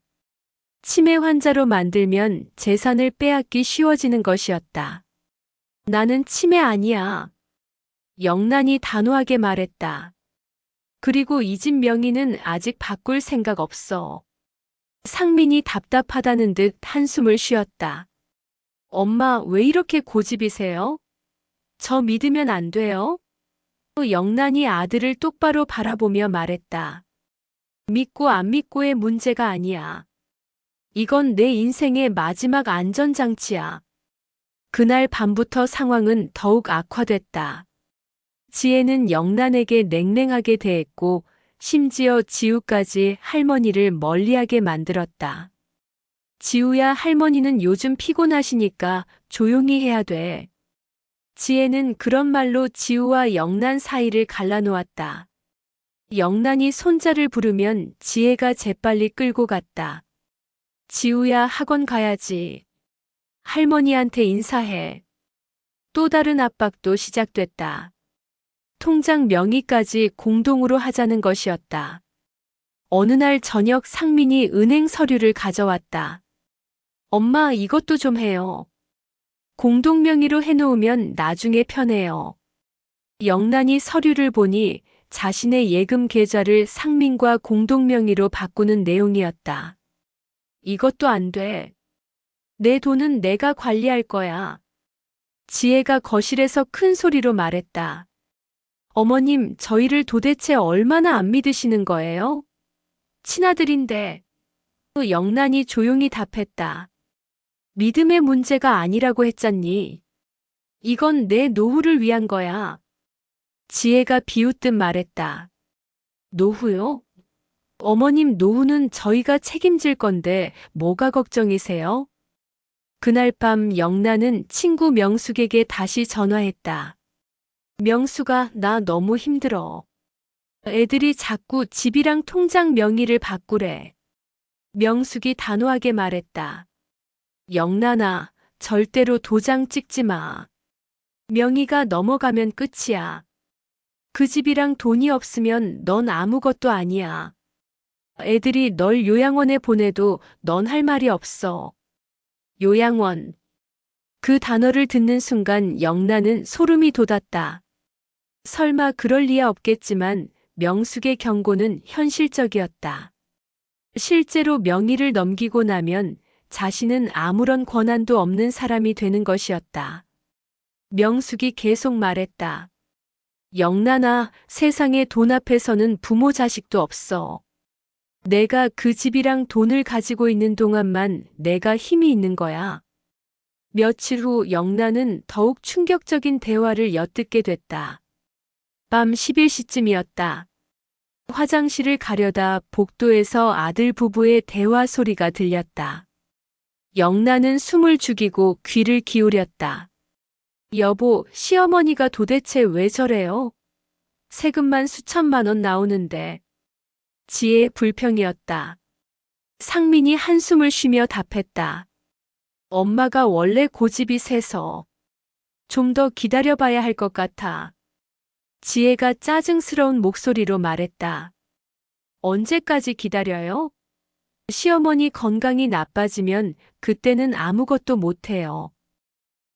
치매 환자로 만들면 재산을 빼앗기 쉬워지는 것이었다. 나는 치매 아니야. 영란이 단호하게 말했다. 그리고 이 집 명의는 아직 바꿀 생각 없어. 상민이 답답하다는 듯 한숨을 쉬었다. 엄마, 왜 이렇게 고집이세요? 저 믿으면 안 돼요? 영란이 아들을 똑바로 바라보며 말했다. 믿고 안 믿고의 문제가 아니야. 이건 내 인생의 마지막 안전장치야. 그날 밤부터 상황은 더욱 악화됐다. 지혜는 영란에게 냉랭하게 대했고 심지어 지우까지 할머니를 멀리하게 만들었다. 지우야, 할머니는 요즘 피곤하시니까 조용히 해야 돼. 지혜는 그런 말로 지우와 영란 사이를 갈라놓았다. 영란이 손자를 부르면 지혜가 재빨리 끌고 갔다. 지우야, 학원 가야지. 할머니한테 인사해. 또 다른 압박도 시작됐다. 통장 명의까지 공동으로 하자는 것이었다. 어느 날 저녁 상민이 은행 서류를 가져왔다. 엄마, 이것도 좀 해요. 공동 명의로 해놓으면 나중에 편해요. 영란이 서류를 보니 자신의 예금 계좌를 상민과 공동 명의로 바꾸는 내용이었다. 이것도 안 돼. 내 돈은 내가 관리할 거야. 지혜가 거실에서 큰 소리로 말했다. 어머님, 저희를 도대체 얼마나 안 믿으시는 거예요? 친아들인데. 영란이 조용히 답했다. 믿음의 문제가 아니라고 했잖니. 이건 내 노후를 위한 거야. 지혜가 비웃듯 말했다. 노후요? 어머님, 노후는 저희가 책임질 건데 뭐가 걱정이세요? 그날 밤 영란은 친구 명숙에게 다시 전화했다. 명숙아, 나 너무 힘들어. 애들이 자꾸 집이랑 통장 명의를 바꾸래. 명숙이 단호하게 말했다. 영란아, 절대로 도장 찍지 마. 명의가 넘어가면 끝이야. 그 집이랑 돈이 없으면 넌 아무것도 아니야. 애들이 널 요양원에 보내도 넌 할 말이 없어. 요양원. 그 단어를 듣는 순간 영란은 소름이 돋았다. 설마 그럴 리야 없겠지만 명숙의 경고는 현실적이었다. 실제로 명의를 넘기고 나면 자신은 아무런 권한도 없는 사람이 되는 것이었다. 명숙이 계속 말했다. 영란아, 세상에 돈 앞에서는 부모 자식도 없어. 내가 그 집이랑 돈을 가지고 있는 동안만 내가 힘이 있는 거야. 며칠 후 영란은 더욱 충격적인 대화를 엿듣게 됐다. 밤 11시쯤이었다. 화장실을 가려다 복도에서 아들 부부의 대화 소리가 들렸다. 영란은 숨을 죽이고 귀를 기울였다. 여보, 시어머니가 도대체 왜 저래요? 세금만 수천만 원 나오는데. 지혜의 불평이었다. 상민이 한숨을 쉬며 답했다. 엄마가 원래 고집이 세서 좀 더 기다려봐야 할 것 같아. 지혜가 짜증스러운 목소리로 말했다. 언제까지 기다려요? 시어머니 건강이 나빠지면 그때는 아무것도 못해요.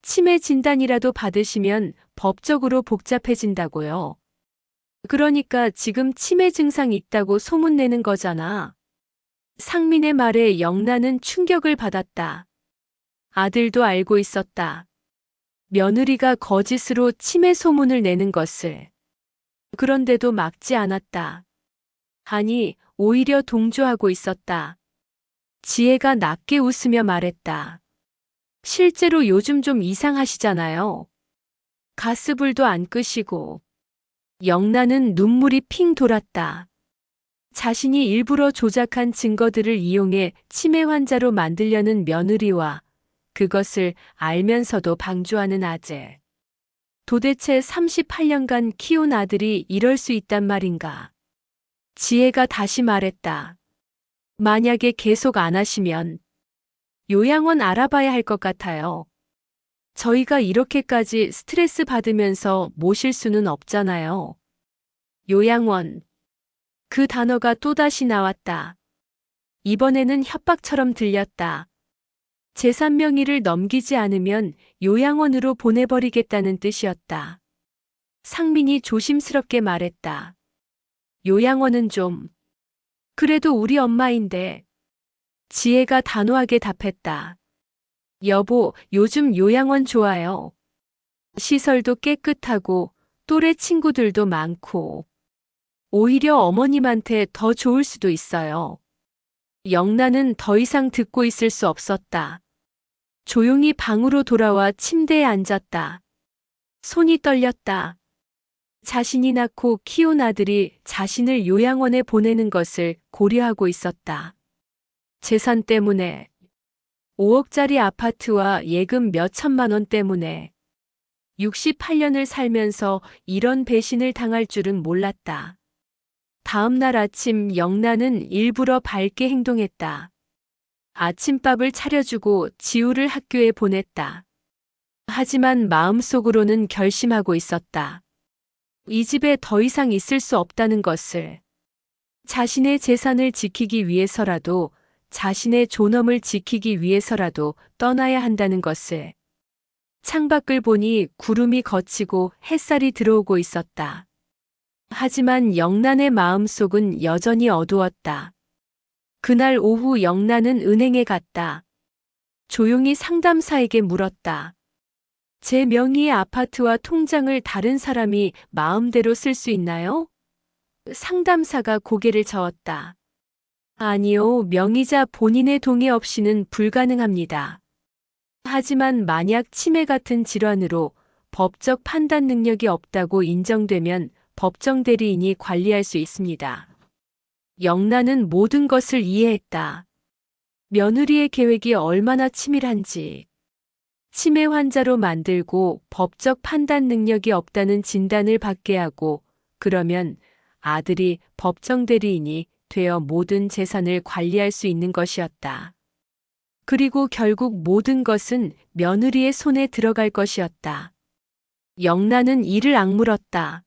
치매 진단이라도 받으시면 법적으로 복잡해진다고요. 그러니까 지금 치매 증상 있다고 소문내는 거잖아. 상민의 말에 영란은 충격을 받았다. 아들도 알고 있었다. 며느리가 거짓으로 치매 소문을 내는 것을. 그런데도 막지 않았다. 아니, 오히려 동조하고 있었다. 지혜가 낮게 웃으며 말했다. 실제로 요즘 좀 이상하시잖아요. 가스불도 안 끄시고. 영란은 눈물이 핑 돌았다. 자신이 일부러 조작한 증거들을 이용해 치매 환자로 만들려는 며느리와 그것을 알면서도 방조하는 아재. 도대체 38년간 키운 아들이 이럴 수 있단 말인가. 지혜가 다시 말했다. 만약에 계속 안 하시면 요양원 알아봐야 할 것 같아요. 저희가 이렇게까지 스트레스 받으면서 모실 수는 없잖아요. 요양원. 그 단어가 또다시 나왔다. 이번에는 협박처럼 들렸다. 재산 명의를 넘기지 않으면 요양원으로 보내버리겠다는 뜻이었다. 상민이 조심스럽게 말했다. 요양원은 좀. 그래도 우리 엄마인데. 지혜가 단호하게 답했다. 여보, 요즘 요양원 좋아요. 시설도 깨끗하고 또래 친구들도 많고. 오히려 어머님한테 더 좋을 수도 있어요. 영란은 더 이상 듣고 있을 수 없었다. 조용히 방으로 돌아와 침대에 앉았다. 손이 떨렸다. 자신이 낳고 키운 아들이 자신을 요양원에 보내는 것을 고려하고 있었다. 재산 때문에, 5억짜리 아파트와 예금 몇 천만 원 때문에 68년을 살면서 이런 배신을 당할 줄은 몰랐다. 다음 날 아침 영란은 일부러 밝게 행동했다. 아침밥을 차려주고 지우를 학교에 보냈다. 하지만 마음속으로는 결심하고 있었다. 이 집에 더 이상 있을 수 없다는 것을. 자신의 재산을 지키기 위해서라도, 자신의 존엄을 지키기 위해서라도 떠나야 한다는 것을. 창밖을 보니 구름이 걷히고 햇살이 들어오고 있었다. 하지만 영란의 마음속은 여전히 어두웠다. 그날 오후 영란은 은행에 갔다. 조용히 상담사에게 물었다. 제 명의의 아파트와 통장을 다른 사람이 마음대로 쓸 수 있나요? 상담사가 고개를 저었다. 아니요, 명의자 본인의 동의 없이는 불가능합니다. 하지만 만약 치매 같은 질환으로 법적 판단 능력이 없다고 인정되면 법정 대리인이 관리할 수 있습니다. 영란은 모든 것을 이해했다. 며느리의 계획이 얼마나 치밀한지. 치매 환자로 만들고 법적 판단 능력이 없다는 진단을 받게 하고 그러면 아들이 법정 대리인이 되어 모든 재산을 관리할 수 있는 것이었다. 그리고 결국 모든 것은 며느리의 손에 들어갈 것이었다. 영란은 이를 악물었다.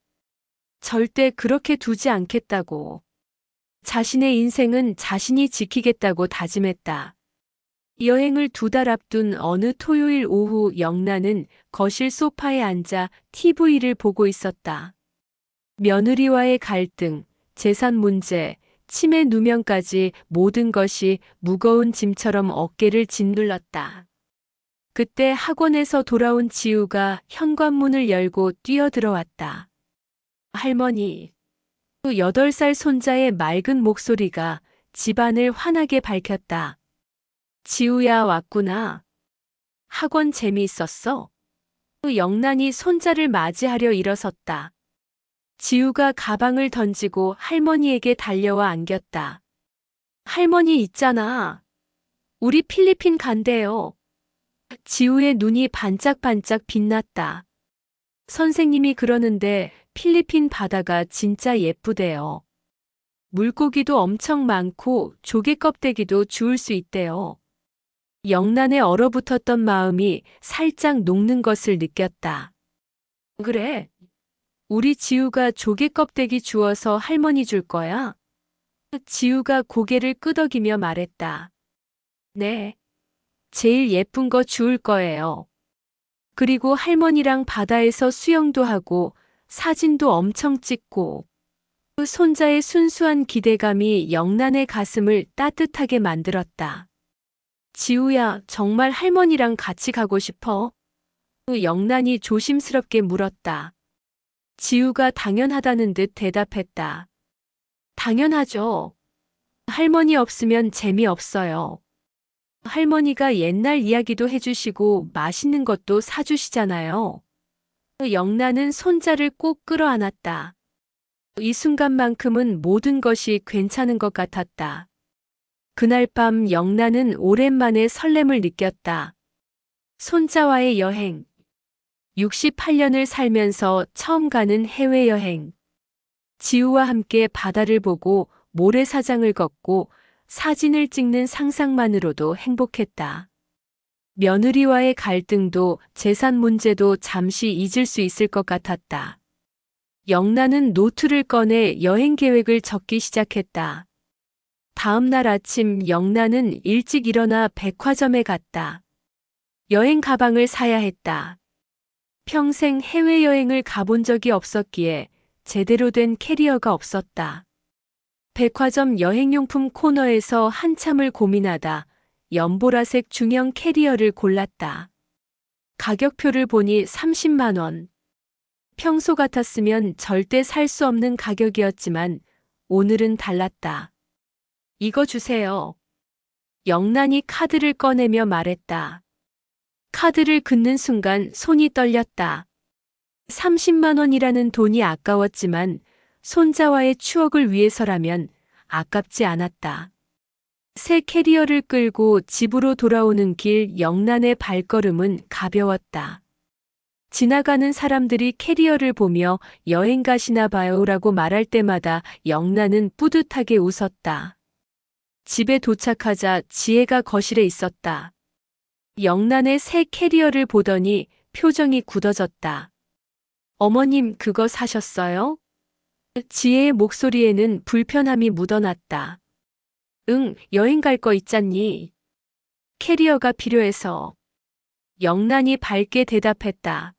절대 그렇게 두지 않겠다고. 자신의 인생은 자신이 지키겠다고 다짐했다. 여행을 2달 앞둔 어느 토요일 오후 영란은 거실 소파에 앉아 TV를 보고 있었다. 며느리와의 갈등, 재산 문제, 치매 누명까지 모든 것이 무거운 짐처럼 어깨를 짓눌렀다. 그때 학원에서 돌아온 지우가 현관문을 열고 뛰어들어왔다. 할머니. 8살 손자의 맑은 목소리가 집안을 환하게 밝혔다. 지우야, 왔구나. 학원 재미있었어? 영란이 손자를 맞이하려 일어섰다. 지우가 가방을 던지고 할머니에게 달려와 안겼다. 할머니 있잖아. 우리 필리핀 간대요. 지우의 눈이 반짝반짝 빛났다. 선생님이 그러는데 필리핀 바다가 진짜 예쁘대요. 물고기도 엄청 많고 조개 껍데기도 주울 수 있대요. 영란에 얼어붙었던 마음이 살짝 녹는 것을 느꼈다. 그래. 우리 지우가 조개 껍데기 주워서 할머니 줄 거야? 지우가 고개를 끄덕이며 말했다. 네. 제일 예쁜 거 주울 거예요. 그리고 할머니랑 바다에서 수영도 하고 사진도 엄청 찍고. 그 손자의 순수한 기대감이 영란의 가슴을 따뜻하게 만들었다. 지우야, 정말 할머니랑 같이 가고 싶어? 영란이 조심스럽게 물었다. 지우가 당연하다는 듯 대답했다. 당연하죠. 할머니 없으면 재미없어요. 할머니가 옛날 이야기도 해주시고 맛있는 것도 사주시잖아요. 영란은 손자를 꼭 끌어안았다. 이 순간만큼은 모든 것이 괜찮은 것 같았다. 그날 밤 영란은 오랜만에 설렘을 느꼈다. 손자와의 여행. 68년을 살면서 처음 가는 해외여행. 지우와 함께 바다를 보고 모래사장을 걷고 사진을 찍는 상상만으로도 행복했다. 며느리와의 갈등도 재산 문제도 잠시 잊을 수 있을 것 같았다. 영란은 노트를 꺼내 여행 계획을 적기 시작했다. 다음 날 아침 영란은 일찍 일어나 백화점에 갔다. 여행 가방을 사야 했다. 평생 해외여행을 가본 적이 없었기에 제대로 된 캐리어가 없었다. 백화점 여행용품 코너에서 한참을 고민하다 연보라색 중형 캐리어를 골랐다. 가격표를 보니 30만 원. 평소 같았으면 절대 살 수 없는 가격이었지만 오늘은 달랐다. 이거 주세요. 영란이 카드를 꺼내며 말했다. 카드를 긋는 순간 손이 떨렸다. 30만 원이라는 돈이 아까웠지만 손자와의 추억을 위해서라면 아깝지 않았다. 새 캐리어를 끌고 집으로 돌아오는 길 영란의 발걸음은 가벼웠다. 지나가는 사람들이 캐리어를 보며 여행 가시나 봐요라고 말할 때마다 영란은 뿌듯하게 웃었다. 집에 도착하자 지혜가 거실에 있었다. 영란의 새 캐리어를 보더니 표정이 굳어졌다. 어머님, 그거 사셨어요? 지혜의 목소리에는 불편함이 묻어났다. 응, 여행 갈 거 있잖니. 캐리어가 필요해서. 영란이 밝게 대답했다.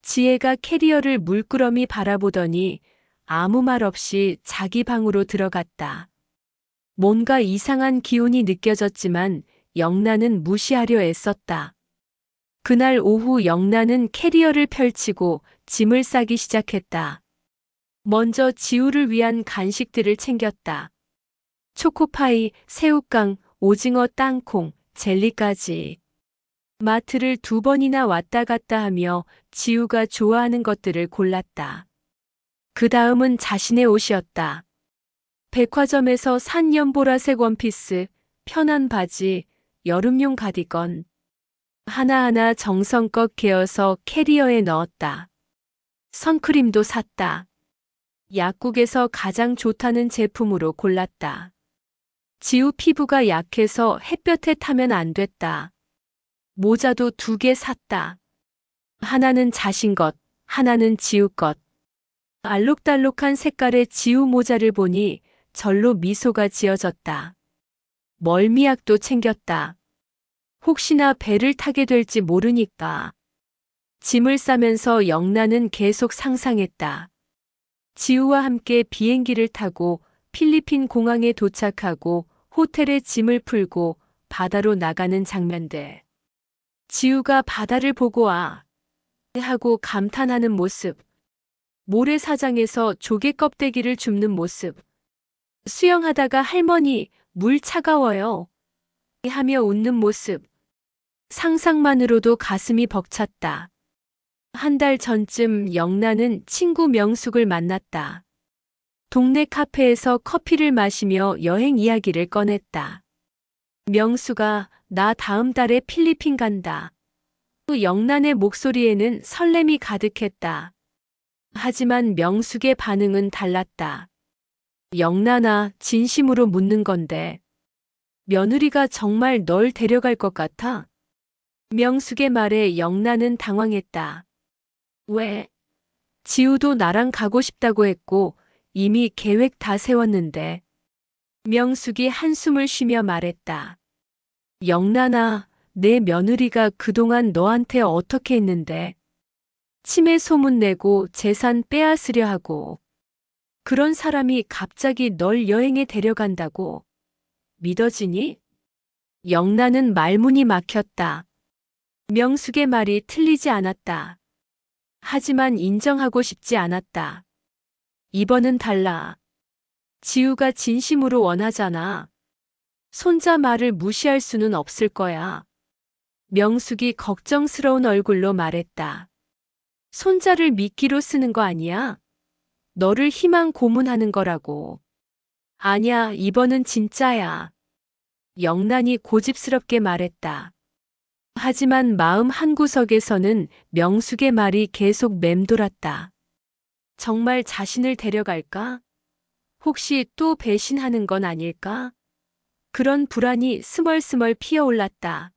지혜가 캐리어를 물끄러미 바라보더니 아무 말 없이 자기 방으로 들어갔다. 뭔가 이상한 기운이 느껴졌지만 영란은 무시하려 애썼다. 그날 오후 영란은 캐리어를 펼치고 짐을 싸기 시작했다. 먼저 지우를 위한 간식들을 챙겼다. 초코파이, 새우깡, 오징어 땅콩, 젤리까지. 마트를 2번이나 왔다 갔다 하며 지우가 좋아하는 것들을 골랐다. 그 다음은 자신의 옷이었다. 백화점에서 산 연보라색 원피스, 편한 바지, 여름용 가디건. 하나하나 정성껏 개어서 캐리어에 넣었다. 선크림도 샀다. 약국에서 가장 좋다는 제품으로 골랐다. 지우 피부가 약해서 햇볕에 타면 안 됐다. 모자도 2개 샀다. 하나는 자신 것, 하나는 지우 것. 알록달록한 색깔의 지우 모자를 보니 절로 미소가 지어졌다. 멀미약도 챙겼다. 혹시나 배를 타게 될지 모르니까. 짐을 싸면서 영란은 계속 상상했다. 지우와 함께 비행기를 타고 필리핀 공항에 도착하고 호텔에 짐을 풀고 바다로 나가는 장면들. 지우가 바다를 보고 아 하고 감탄하는 모습. 모래사장에서 조개 껍데기를 줍는 모습. 수영하다가 할머니, 물 차가워요. 하며 웃는 모습. 상상만으로도 가슴이 벅찼다. 한 달 전쯤 영란은 친구 명숙을 만났다. 동네 카페에서 커피를 마시며 여행 이야기를 꺼냈다. 명수가 나 다음 달에 필리핀 간다. 영란의 목소리에는 설렘이 가득했다. 하지만 명숙의 반응은 달랐다. 영란아, 진심으로 묻는 건데 며느리가 정말 널 데려갈 것 같아? 명숙의 말에 영란은 당황했다. 왜? 지우도 나랑 가고 싶다고 했고 이미 계획 다 세웠는데. 명숙이 한숨을 쉬며 말했다. 영란아, 내 며느리가 그동안 너한테 어떻게 했는데? 치매 소문내고 재산 빼앗으려 하고. 그런 사람이 갑자기 널 여행에 데려간다고. 믿어지니? 영란은 말문이 막혔다. 명숙의 말이 틀리지 않았다. 하지만 인정하고 싶지 않았다. 이번은 달라. 지우가 진심으로 원하잖아. 손자 말을 무시할 수는 없을 거야. 명숙이 걱정스러운 얼굴로 말했다. 손자를 미끼로 쓰는 거 아니야? 너를 희망 고문하는 거라고. 아냐, 이번은 진짜야. 영란이 고집스럽게 말했다. 하지만 마음 한구석에서는 명숙의 말이 계속 맴돌았다. 정말 자신을 데려갈까? 혹시 또 배신하는 건 아닐까? 그런 불안이 스멀스멀 피어올랐다.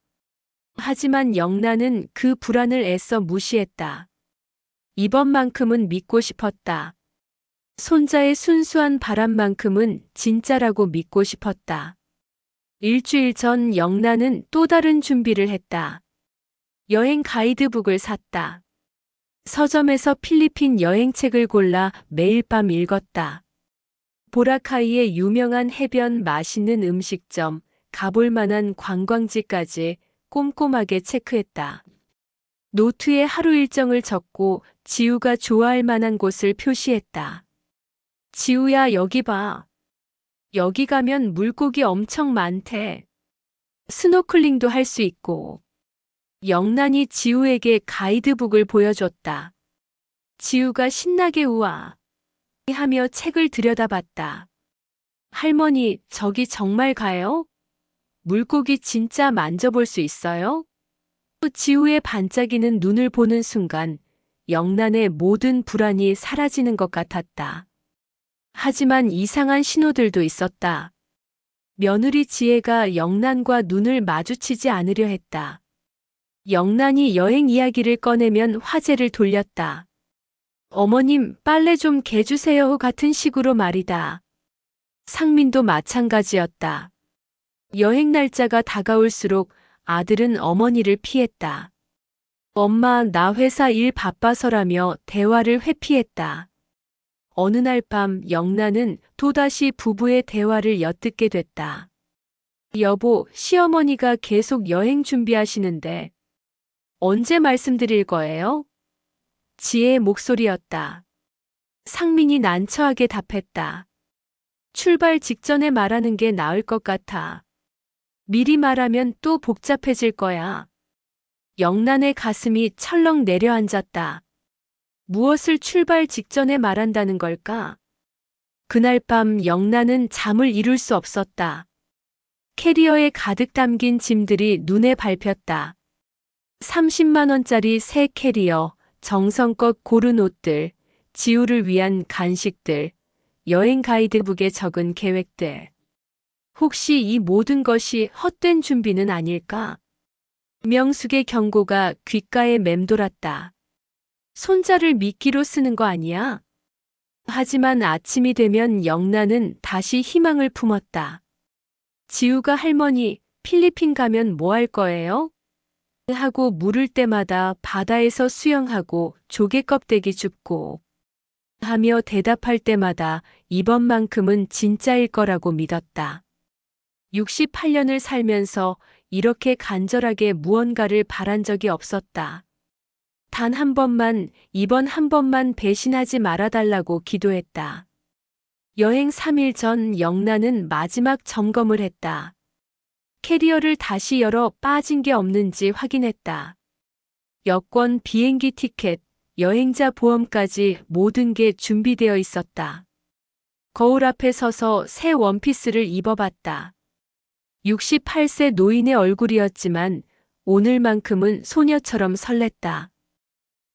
하지만 영란은 그 불안을 애써 무시했다. 이번만큼은 믿고 싶었다. 손자의 순수한 바람만큼은 진짜라고 믿고 싶었다. 일주일 전 영란은 또 다른 준비를 했다. 여행 가이드북을 샀다. 서점에서 필리핀 여행책을 골라 매일 밤 읽었다. 보라카이의 유명한 해변, 맛있는 음식점, 가볼 만한 관광지까지 꼼꼼하게 체크했다. 노트에 하루 일정을 적고 지우가 좋아할 만한 곳을 표시했다. 지우야, 여기 봐. 여기 가면 물고기 엄청 많대. 스노클링도 할 수 있고. 영란이 지우에게 가이드북을 보여줬다. 지우가 신나게 우와 하며 책을 들여다봤다. 할머니, 저기 정말 가요? 물고기 진짜 만져볼 수 있어요? 지우의 반짝이는 눈을 보는 순간 영란의 모든 불안이 사라지는 것 같았다. 하지만 이상한 신호들도 있었다. 며느리 지혜가 영란과 눈을 마주치지 않으려 했다. 영란이 여행 이야기를 꺼내면 화제를 돌렸다. 어머님, 빨래 좀 개주세요 같은 식으로 말이다. 상민도 마찬가지였다. 여행 날짜가 다가올수록 아들은 어머니를 피했다. 엄마, 나 회사 일 바빠서라며 대화를 회피했다. 어느 날 밤 영란은 또다시 부부의 대화를 엿듣게 됐다. 여보, 시어머니가 계속 여행 준비하시는데 언제 말씀드릴 거예요? 지혜의 목소리였다. 상민이 난처하게 답했다. 출발 직전에 말하는 게 나을 것 같아. 미리 말하면 또 복잡해질 거야. 영란의 가슴이 철렁 내려앉았다. 무엇을 출발 직전에 말한다는 걸까? 그날 밤 영란은 잠을 이룰 수 없었다. 캐리어에 가득 담긴 짐들이 눈에 밟혔다. 30만 원짜리 새 캐리어, 정성껏 고른 옷들, 지우를 위한 간식들, 여행 가이드북에 적은 계획들. 혹시 이 모든 것이 헛된 준비는 아닐까? 명숙의 경고가 귓가에 맴돌았다. 손자를 미끼로 쓰는 거 아니야? 하지만 아침이 되면 영란은 다시 희망을 품었다. 지우가 할머니, 필리핀 가면 뭐 할 거예요? 하고 물을 때마다 바다에서 수영하고 조개 껍데기 줍고 하며 대답할 때마다 이번만큼은 진짜일 거라고 믿었다. 68년을 살면서 이렇게 간절하게 무언가를 바란 적이 없었다. 단 한 번만, 이번 한 번만 배신하지 말아달라고 기도했다. 여행 3일 전 영란은 마지막 점검을 했다. 캐리어를 다시 열어 빠진 게 없는지 확인했다. 여권, 비행기 티켓, 여행자 보험까지 모든 게 준비되어 있었다. 거울 앞에 서서 새 원피스를 입어봤다. 68세 노인의 얼굴이었지만 오늘만큼은 소녀처럼 설렜다.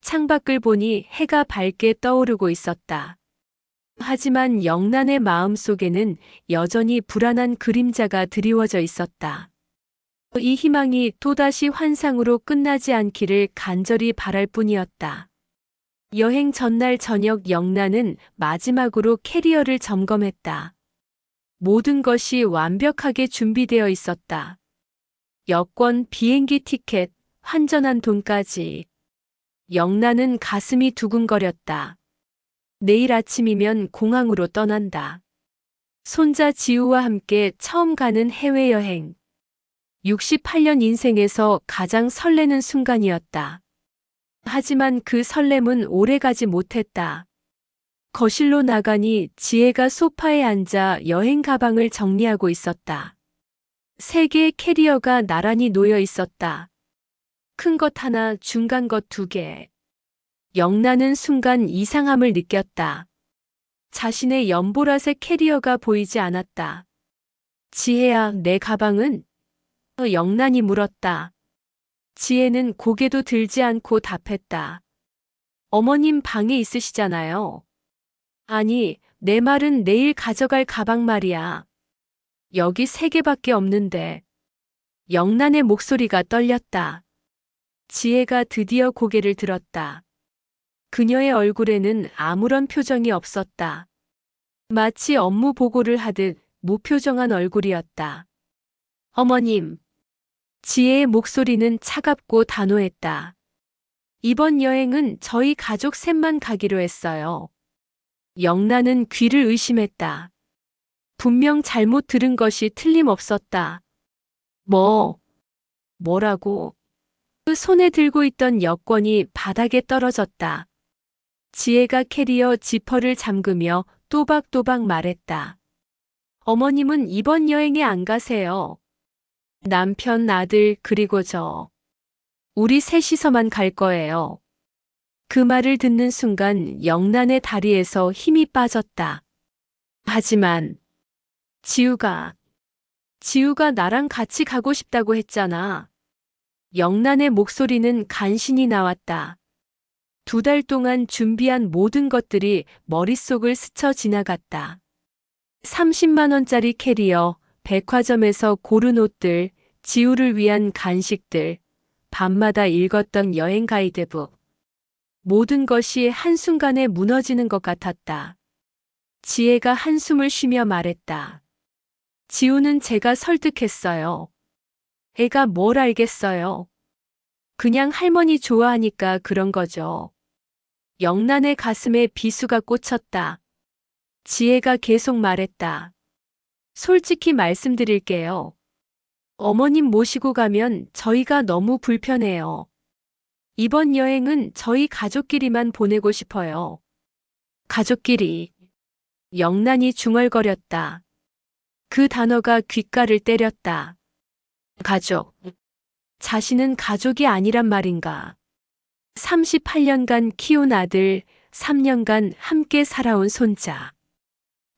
창밖을 보니 해가 밝게 떠오르고 있었다. 하지만 영란의 마음속에는 여전히 불안한 그림자가 드리워져 있었다. 이 희망이 또다시 환상으로 끝나지 않기를 간절히 바랄 뿐이었다. 여행 전날 저녁 영란은 마지막으로 캐리어를 점검했다. 모든 것이 완벽하게 준비되어 있었다. 여권, 비행기 티켓, 환전한 돈까지. 영란은 가슴이 두근거렸다. 내일 아침이면 공항으로 떠난다. 손자 지우와 함께 처음 가는 해외여행. 68년 인생에서 가장 설레는 순간이었다. 하지만 그 설렘은 오래가지 못했다. 거실로 나가니 지혜가 소파에 앉아 여행 가방을 정리하고 있었다. 세 개의 캐리어가 나란히 놓여 있었다. 큰 것 하나, 중간 것 두 개. 영란은 순간 이상함을 느꼈다. 자신의 연보라색 캐리어가 보이지 않았다. 지혜야, 내 가방은? 영란이 물었다. 지혜는 고개도 들지 않고 답했다. 어머님 방에 있으시잖아요. 아니, 내 말은 내일 가져갈 가방 말이야. 여기 세 개밖에 없는데. 영란의 목소리가 떨렸다. 지혜가 드디어 고개를 들었다. 그녀의 얼굴에는 아무런 표정이 없었다. 마치 업무 보고를 하듯 무표정한 얼굴이었다. 어머님. 지혜의 목소리는 차갑고 단호했다. 이번 여행은 저희 가족 셋만 가기로 했어요. 영란은 귀를 의심했다. 분명 잘못 들은 것이 틀림없었다. 뭐라고? 그 손에 들고 있던 여권이 바닥에 떨어졌다. 지혜가 캐리어 지퍼를 잠그며 또박또박 말했다. 어머님은 이번 여행에 안 가세요. 남편, 아들, 그리고 저. 우리 셋이서만 갈 거예요. 그 말을 듣는 순간 영란의 다리에서 힘이 빠졌다. 하지만 지우가 나랑 같이 가고 싶다고 했잖아. 영란의 목소리는 간신히 나왔다. 2달 동안 준비한 모든 것들이 머릿속을 스쳐 지나갔다. 30만 원짜리 캐리어, 백화점에서 고른 옷들, 지우를 위한 간식들, 밤마다 읽었던 여행 가이드북. 모든 것이 한순간에 무너지는 것 같았다. 지혜가 한숨을 쉬며 말했다. 지우는 제가 설득했어요. 애가 뭘 알겠어요. 그냥 할머니 좋아하니까 그런 거죠. 영란의 가슴에 비수가 꽂혔다. 지혜가 계속 말했다. 솔직히 말씀드릴게요. 어머님 모시고 가면 저희가 너무 불편해요. 이번 여행은 저희 가족끼리만 보내고 싶어요. 가족끼리. 영란이 중얼거렸다. 그 단어가 귓가를 때렸다. 가족. 자신은 가족이 아니란 말인가. 38년간 키운 아들, 3년간 함께 살아온 손자.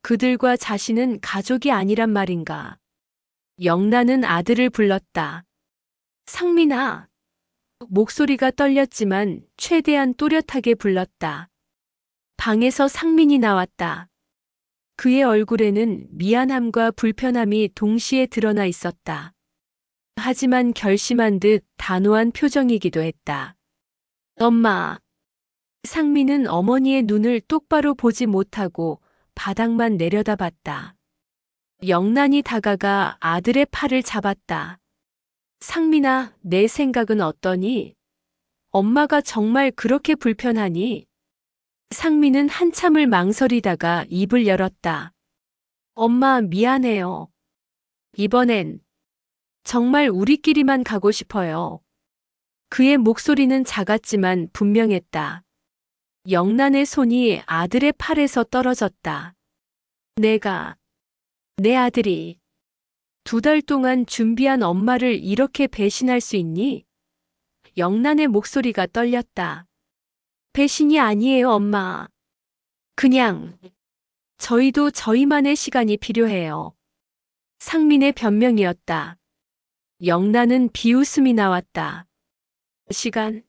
그들과 자신은 가족이 아니란 말인가. 영란은 아들을 불렀다. 상민아. 목소리가 떨렸지만 최대한 또렷하게 불렀다. 방에서 상민이 나왔다. 그의 얼굴에는 미안함과 불편함이 동시에 드러나 있었다. 하지만 결심한 듯 단호한 표정이기도 했다. 엄마. 상민은 어머니의 눈을 똑바로 보지 못하고 바닥만 내려다봤다. 영란이 다가가 아들의 팔을 잡았다. 상민아, 내 생각은 어떠니? 엄마가 정말 그렇게 불편하니? 상민은 한참을 망설이다가 입을 열었다. 엄마, 미안해요. 이번엔 정말 우리끼리만 가고 싶어요. 그의 목소리는 작았지만 분명했다. 영란의 손이 아들의 팔에서 떨어졌다. 내 아들이 2달 동안 준비한 엄마를 이렇게 배신할 수 있니? 영란의 목소리가 떨렸다. 배신이 아니에요, 엄마. 그냥 저희도 저희만의 시간이 필요해요. 상민의 변명이었다. 영란은 비웃음이 나왔다. 시간?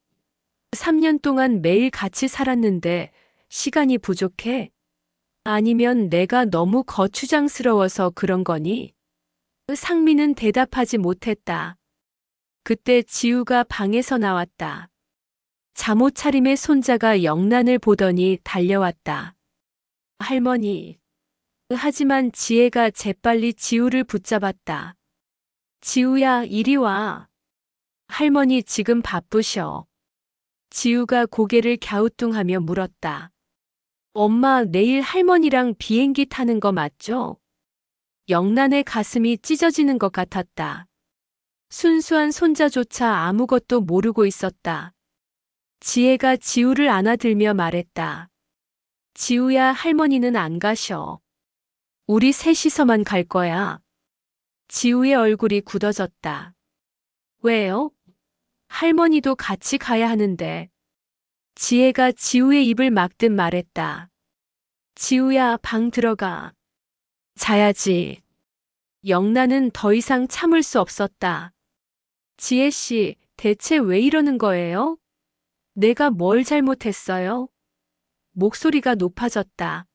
3년 동안 매일 같이 살았는데 시간이 부족해? 아니면 내가 너무 거추장스러워서 그런 거니? 상민은 대답하지 못했다. 그때 지우가 방에서 나왔다. 잠옷차림의 손자가 영란을 보더니 달려왔다. 할머니. 하지만 지혜가 재빨리 지우를 붙잡았다. 지우야, 이리 와. 할머니 지금 바쁘셔. 지우가 고개를 갸우뚱하며 물었다. 엄마, 내일 할머니랑 비행기 타는 거 맞죠? 영란의 가슴이 찢어지는 것 같았다. 순수한 손자조차 아무것도 모르고 있었다. 지혜가 지우를 안아들며 말했다. 지우야, 할머니는 안 가셔. 우리 셋이서만 갈 거야. 지우의 얼굴이 굳어졌다. 왜요? 할머니도 같이 가야 하는데. 지혜가 지우의 입을 막듯 말했다. 지우야, 방 들어가. 자야지. 영란은 더 이상 참을 수 없었다. 지혜 씨, 대체 왜 이러는 거예요? 내가 뭘 잘못했어요? 목소리가 높아졌다.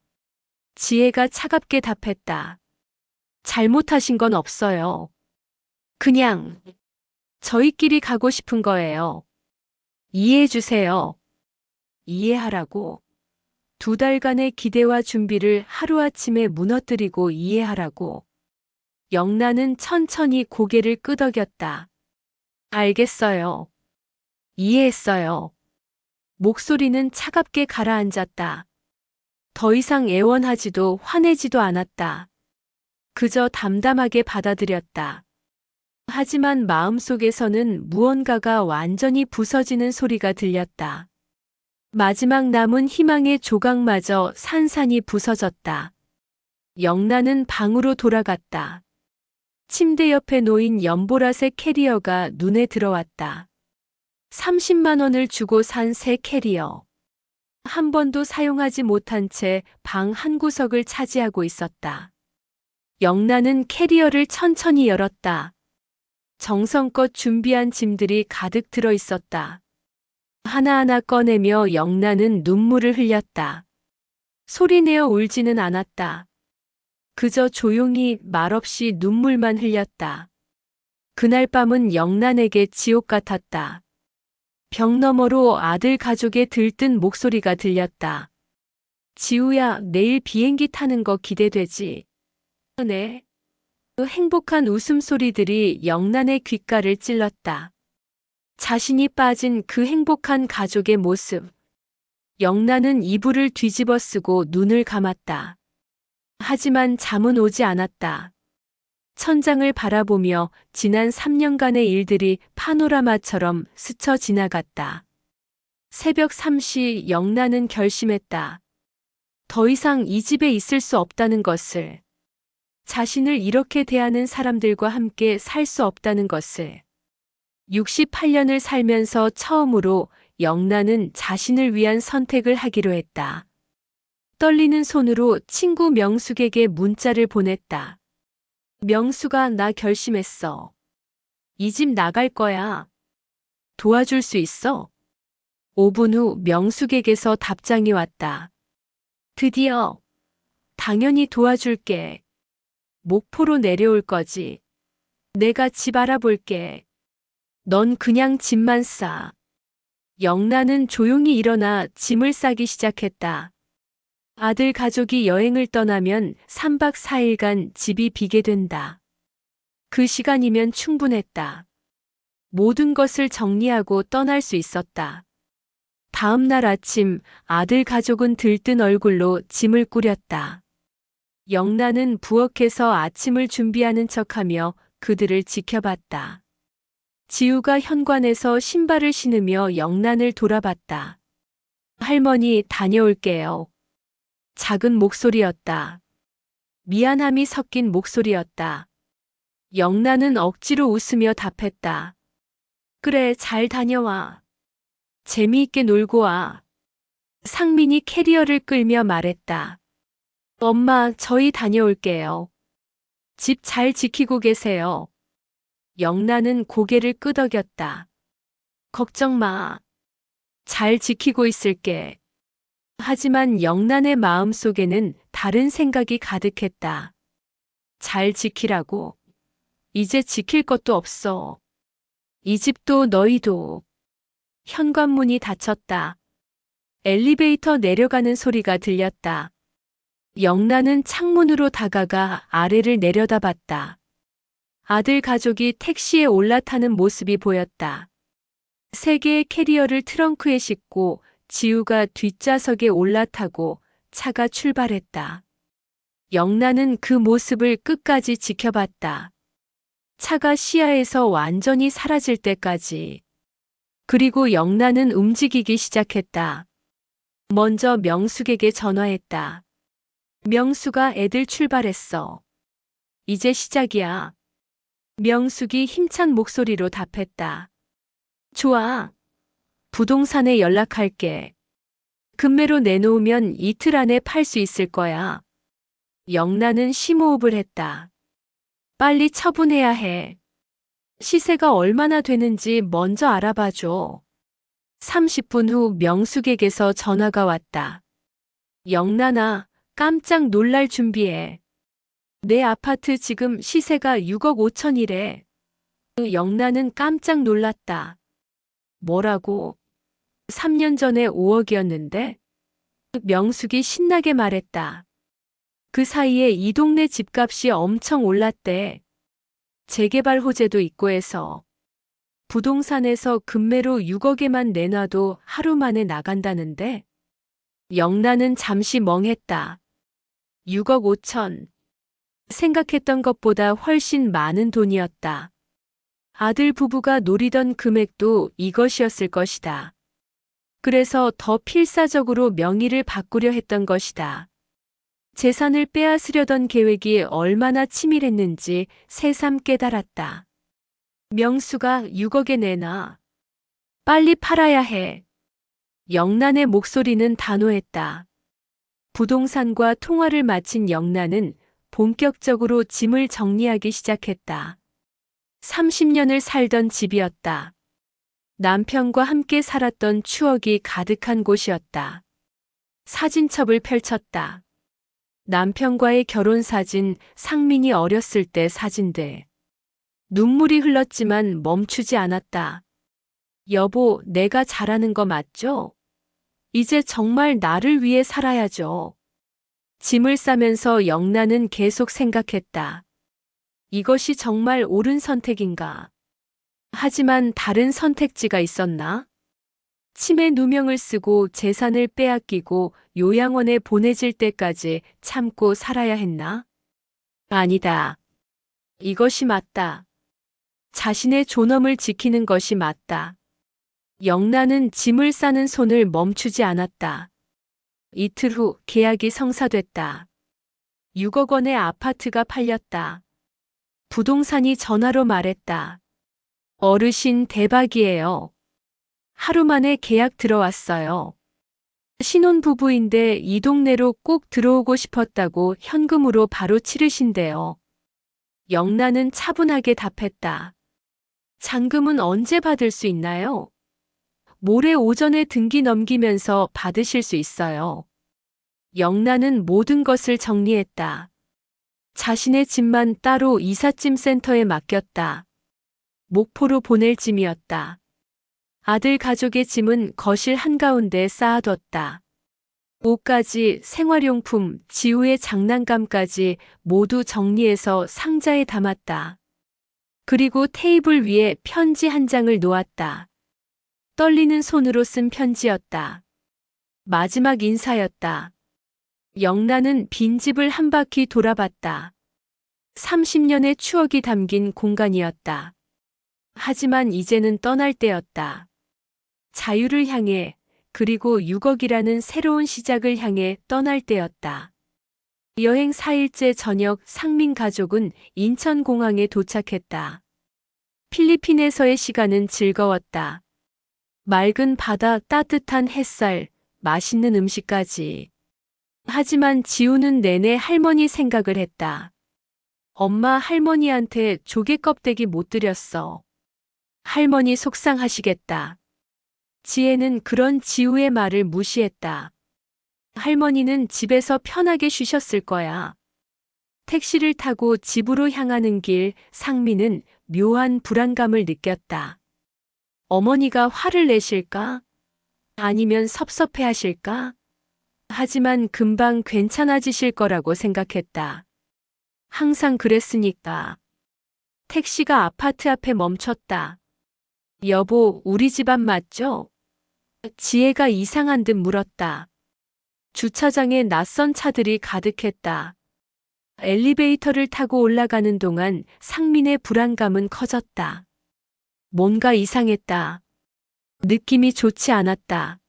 지혜가 차갑게 답했다. 잘못하신 건 없어요. 그냥 저희끼리 가고 싶은 거예요. 이해해 주세요. 이해하라고. 2달간의 기대와 준비를 하루아침에 무너뜨리고 이해하라고. 영란은 천천히 고개를 끄덕였다. 알겠어요. 이해했어요. 목소리는 차갑게 가라앉았다. 더 이상 애원하지도 화내지도 않았다. 그저 담담하게 받아들였다. 하지만 마음속에서는 무언가가 완전히 부서지는 소리가 들렸다. 마지막 남은 희망의 조각마저 산산이 부서졌다. 영란은 방으로 돌아갔다. 침대 옆에 놓인 연보라색 캐리어가 눈에 들어왔다. 30만 원을 주고 산 새 캐리어. 한 번도 사용하지 못한 채 방 한 구석을 차지하고 있었다. 영란은 캐리어를 천천히 열었다. 정성껏 준비한 짐들이 가득 들어 있었다. 하나하나 꺼내며 영란은 눈물을 흘렸다. 소리내어 울지는 않았다. 그저 조용히 말없이 눈물만 흘렸다. 그날 밤은 영란에게 지옥 같았다. 벽 너머로 아들 가족의 들뜬 목소리가 들렸다. 지우야, 내일 비행기 타는 거 기대되지? 네. 그 행복한 웃음소리들이 영란의 귓가를 찔렀다. 자신이 빠진 그 행복한 가족의 모습. 영란은 이불을 뒤집어 쓰고 눈을 감았다. 하지만 잠은 오지 않았다. 천장을 바라보며 지난 3년간의 일들이 파노라마처럼 스쳐 지나갔다. 새벽 3시 영란은 결심했다. 더 이상 이 집에 있을 수 없다는 것을. 자신을 이렇게 대하는 사람들과 함께 살 수 없다는 것을. 68년을 살면서 처음으로 영란은 자신을 위한 선택을 하기로 했다. 떨리는 손으로 친구 명숙에게 문자를 보냈다. 명숙아, 나 결심했어. 이 집 나갈 거야. 도와줄 수 있어? 5분 후 명숙에게서 답장이 왔다. 드디어. 당연히 도와줄게. 목포로 내려올 거지. 내가 집 알아볼게. 넌 그냥 짐만 싸. 영란은 조용히 일어나 짐을 싸기 시작했다. 아들 가족이 여행을 떠나면 3박 4일간 집이 비게 된다. 그 시간이면 충분했다. 모든 것을 정리하고 떠날 수 있었다. 다음 날 아침 아들 가족은 들뜬 얼굴로 짐을 꾸렸다. 영란은 부엌에서 아침을 준비하는 척하며 그들을 지켜봤다. 지우가 현관에서 신발을 신으며 영란을 돌아봤다. 할머니, 다녀올게요. 작은 목소리였다. 미안함이 섞인 목소리였다. 영란은 억지로 웃으며 답했다. 그래, 잘 다녀와. 재미있게 놀고 와. 상민이 캐리어를 끌며 말했다. 엄마, 저희 다녀올게요. 집 잘 지키고 계세요. 영란은 고개를 끄덕였다. 걱정 마. 잘 지키고 있을게. 하지만 영란의 마음속에는 다른 생각이 가득했다. 잘 지키라고. 이제 지킬 것도 없어. 이 집도 너희도. 현관문이 닫혔다. 엘리베이터 내려가는 소리가 들렸다. 영란은 창문으로 다가가 아래를 내려다봤다. 아들 가족이 택시에 올라타는 모습이 보였다. 세 개의 캐리어를 트렁크에 싣고 지우가 뒷좌석에 올라타고 차가 출발했다. 영란은 그 모습을 끝까지 지켜봤다. 차가 시야에서 완전히 사라질 때까지. 그리고 영란은 움직이기 시작했다. 먼저 명숙에게 전화했다. 명숙아, 애들 출발했어. 이제 시작이야. 명숙이 힘찬 목소리로 답했다. 좋아. 부동산에 연락할게. 금매로 내놓으면 이틀 안에 팔 수 있을 거야. 영란은 심호흡을 했다. 빨리 처분해야 해. 시세가 얼마나 되는지 먼저 알아봐줘. 30분 후 명숙에게서 전화가 왔다. 영란아, 깜짝 놀랄 준비해. 내 아파트 지금 시세가 6억 5천이래. 영란은 깜짝 놀랐다. 뭐라고? 3년 전에 5억이었는데? 명숙이 신나게 말했다. 그 사이에 이 동네 집값이 엄청 올랐대. 재개발 호재도 있고 해서. 부동산에서 금매로 6억에만 내놔도 하루 만에 나간다는데? 영란은 잠시 멍했다. 6억 5천. 생각했던 것보다 훨씬 많은 돈이었다. 아들 부부가 노리던 금액도 이것이었을 것이다. 그래서 더 필사적으로 명의를 바꾸려 했던 것이다. 재산을 빼앗으려던 계획이 얼마나 치밀했는지 새삼 깨달았다. 명수가 6억에 내놔. 빨리 팔아야 해. 영란의 목소리는 단호했다. 부동산과 통화를 마친 영란은 본격적으로 짐을 정리하기 시작했다. 30년을 살던 집이었다. 남편과 함께 살았던 추억이 가득한 곳이었다. 사진첩을 펼쳤다. 남편과의 결혼 사진, 상민이 어렸을 때 사진들. 눈물이 흘렀지만 멈추지 않았다. 여보, 내가 잘하는 거 맞죠? 이제 정말 나를 위해 살아야죠. 짐을 싸면서 영란은 계속 생각했다. 이것이 정말 옳은 선택인가? 하지만 다른 선택지가 있었나? 치매 누명을 쓰고 재산을 빼앗기고 요양원에 보내질 때까지 참고 살아야 했나? 아니다. 이것이 맞다. 자신의 존엄을 지키는 것이 맞다. 영란은 짐을 싸는 손을 멈추지 않았다. 이틀 후 계약이 성사됐다. 6억 원의 아파트가 팔렸다. 부동산이 전화로 말했다. 어르신 대박이에요. 하루 만에 계약 들어왔어요. 신혼부부인데 이 동네로 꼭 들어오고 싶었다고 현금으로 바로 치르신대요. 영란은 차분하게 답했다. 잔금은 언제 받을 수 있나요? 모레 오전에 등기 넘기면서 받으실 수 있어요. 영란은 모든 것을 정리했다. 자신의 짐만 따로 이삿짐 센터에 맡겼다. 목포로 보낼 짐이었다. 아들 가족의 짐은 거실 한가운데 쌓아뒀다. 옷까지, 생활용품, 지우의 장난감까지 모두 정리해서 상자에 담았다. 그리고 테이블 위에 편지 한 장을 놓았다. 떨리는 손으로 쓴 편지였다. 마지막 인사였다. 영란은 빈집을 한 바퀴 돌아봤다. 30년의 추억이 담긴 공간이었다. 하지만 이제는 떠날 때였다. 자유를 향해, 그리고 6억이라는 새로운 시작을 향해 떠날 때였다. 여행 4일째 저녁 상민 가족은 인천공항에 도착했다. 필리핀에서의 시간은 즐거웠다. 맑은 바다, 따뜻한 햇살, 맛있는 음식까지. 하지만 지우는 내내 할머니 생각을 했다. 엄마 할머니한테 조개 껍데기 못 드렸어. 할머니 속상하시겠다. 지혜는 그런 지우의 말을 무시했다. 할머니는 집에서 편하게 쉬셨을 거야. 택시를 타고 집으로 향하는 길, 상민은 묘한 불안감을 느꼈다. 어머니가 화를 내실까? 아니면 섭섭해 하실까? 하지만 금방 괜찮아지실 거라고 생각했다. 항상 그랬으니까. 택시가 아파트 앞에 멈췄다. 여보, 우리 집 앞 맞죠? 지혜가 이상한 듯 물었다. 주차장에 낯선 차들이 가득했다. 엘리베이터를 타고 올라가는 동안 상민의 불안감은 커졌다. 뭔가 이상했다. 느낌이 좋지 않았다.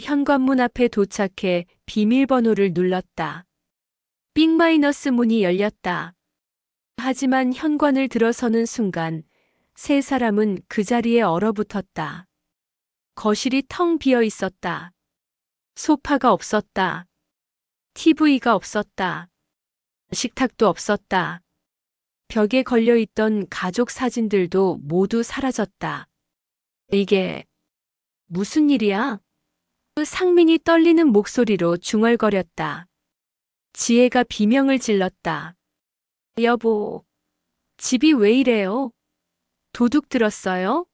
현관문 앞에 도착해 비밀번호를 눌렀다. 삑- 문이 열렸다. 하지만 현관을 들어서는 순간 세 사람은 그 자리에 얼어붙었다. 거실이 텅 비어 있었다. 소파가 없었다. TV가 없었다. 식탁도 없었다. 벽에 걸려있던 가족 사진들도 모두 사라졌다. 이게 무슨 일이야? 상민이 떨리는 목소리로 중얼거렸다. 지혜가 비명을 질렀다. 여보, 집이 왜 이래요? 도둑 들었어요?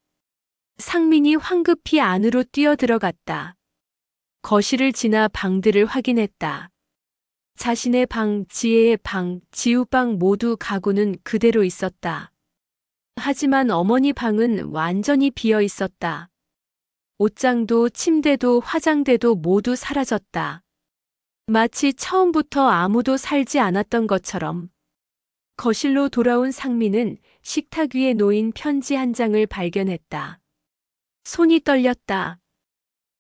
상민이 황급히 안으로 뛰어들어갔다. 거실을 지나 방들을 확인했다. 자신의 방, 지혜의 방, 지우방 모두 가구는 그대로 있었다. 하지만 어머니 방은 완전히 비어 있었다. 옷장도 침대도 화장대도 모두 사라졌다. 마치 처음부터 아무도 살지 않았던 것처럼. 거실로 돌아온 상민은 식탁 위에 놓인 편지 한 장을 발견했다. 손이 떨렸다.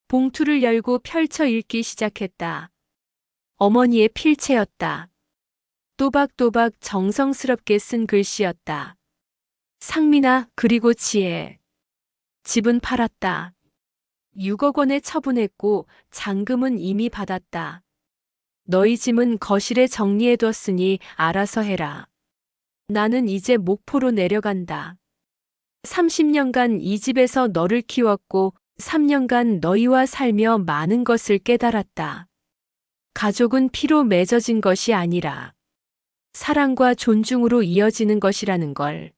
봉투를 열고 펼쳐 읽기 시작했다. 어머니의 필체였다. 또박또박 정성스럽게 쓴 글씨였다. 상민아, 그리고 지혜. 집은 팔았다. 6억 원에 처분했고 잔금은 이미 받았다. 너희 짐은 거실에 정리해뒀으니 알아서 해라. 나는 이제 목포로 내려간다. 30년간 이 집에서 너를 키웠고 3년간 너희와 살며 많은 것을 깨달았다. 가족은 피로 맺어진 것이 아니라 사랑과 존중으로 이어지는 것이라는 걸.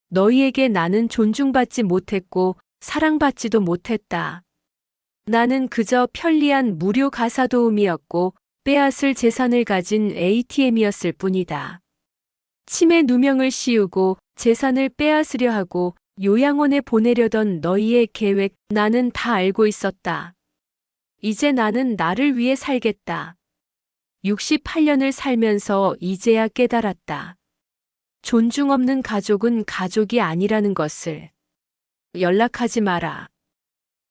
너희에게 나는 존중받지 못했고 사랑받지도 못했다. 나는 그저 편리한 무료 가사 도우미였고 빼앗을 재산을 가진 ATM이었을 뿐이다. 치매 누명을 씌우고 재산을 빼앗으려 하고 요양원에 보내려던 너희의 계획 나는 다 알고 있었다. 이제 나는 나를 위해 살겠다. 68년을 살면서 이제야 깨달았다. 존중 없는 가족은 가족이 아니라는 것을. 연락하지 마라.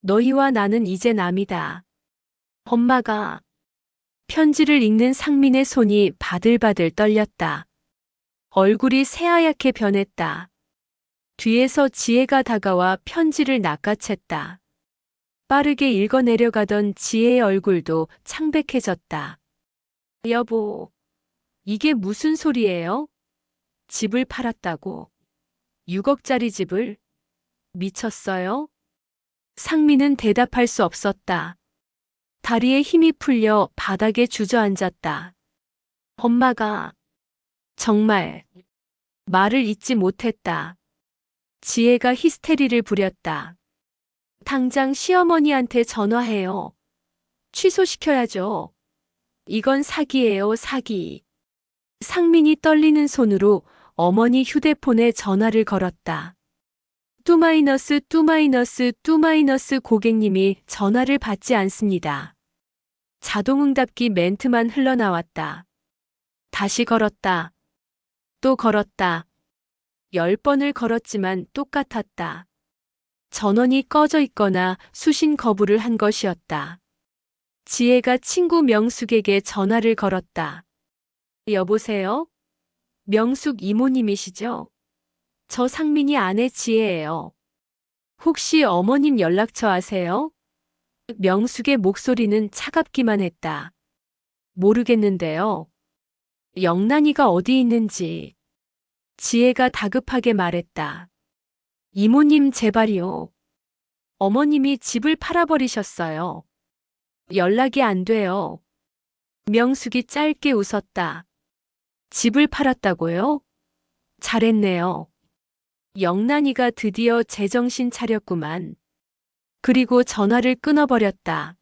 너희와 나는 이제 남이다. 엄마가. 편지를 읽는 상민의 손이 바들바들 떨렸다. 얼굴이 새하얗게 변했다. 뒤에서 지혜가 다가와 편지를 낚아챘다. 빠르게 읽어내려가던 지혜의 얼굴도 창백해졌다. 여보, 이게 무슨 소리예요? 집을 팔았다고. 6억짜리 집을? 미쳤어요? 상민은 대답할 수 없었다. 다리에 힘이 풀려 바닥에 주저앉았다. 엄마가 정말 말을 잇지 못했다. 지혜가 히스테리를 부렸다. 당장 시어머니한테 전화해요. 취소시켜야죠. 이건 사기예요, 사기. 상민이 떨리는 손으로 어머니 휴대폰에 전화를 걸었다. 뚜마이너스 고객님이 전화를 받지 않습니다. 자동응답기 멘트만 흘러나왔다. 다시 걸었다. 또 걸었다. 10번을 걸었지만 똑같았다. 전원이 꺼져 있거나 수신 거부를 한 것이었다. 지혜가 친구 명숙에게 전화를 걸었다. 여보세요? 명숙 이모님이시죠? 저 상민이 아내 지혜예요. 혹시 어머님 연락처 아세요? 명숙의 목소리는 차갑기만 했다. 모르겠는데요. 영란이가 어디 있는지. 지혜가 다급하게 말했다. 이모님 제발이요. 어머님이 집을 팔아버리셨어요. 연락이 안 돼요. 명숙이 짧게 웃었다. 집을 팔았다고요? 잘했네요. 영란이가 드디어 제정신 차렸구만. 그리고 전화를 끊어버렸다.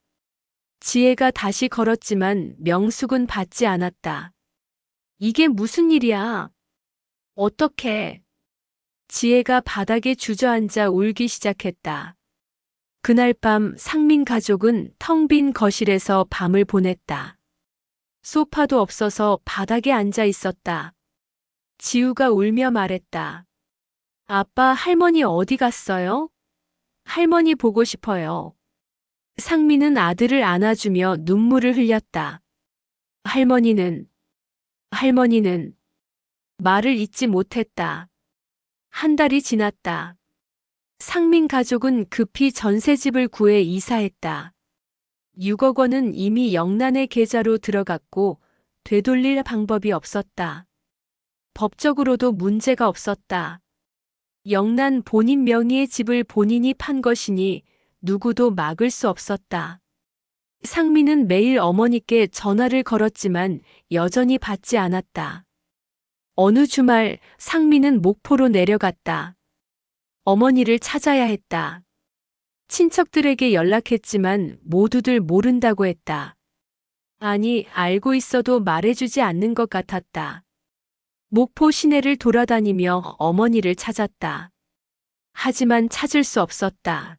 지혜가 다시 걸었지만 명숙은 받지 않았다. 이게 무슨 일이야? 어떡해? 지혜가 바닥에 주저앉아 울기 시작했다. 그날 밤 상민 가족은 텅 빈 거실에서 밤을 보냈다. 소파도 없어서 바닥에 앉아 있었다. 지우가 울며 말했다. 아빠, 할머니 어디 갔어요? 할머니 보고 싶어요. 상민은 아들을 안아주며 눈물을 흘렸다. 할머니는 말을 잇지 못했다. 한 달이 지났다. 상민 가족은 급히 전세집을 구해 이사했다. 6억 원은 이미 영란의 계좌로 들어갔고 되돌릴 방법이 없었다. 법적으로도 문제가 없었다. 영란 본인 명의의 집을 본인이 판 것이니 누구도 막을 수 없었다. 상민은 매일 어머니께 전화를 걸었지만 여전히 받지 않았다. 어느 주말 상민은 목포로 내려갔다. 어머니를 찾아야 했다. 친척들에게 연락했지만 모두들 모른다고 했다. 아니, 알고 있어도 말해주지 않는 것 같았다. 목포 시내를 돌아다니며 어머니를 찾았다. 하지만 찾을 수 없었다.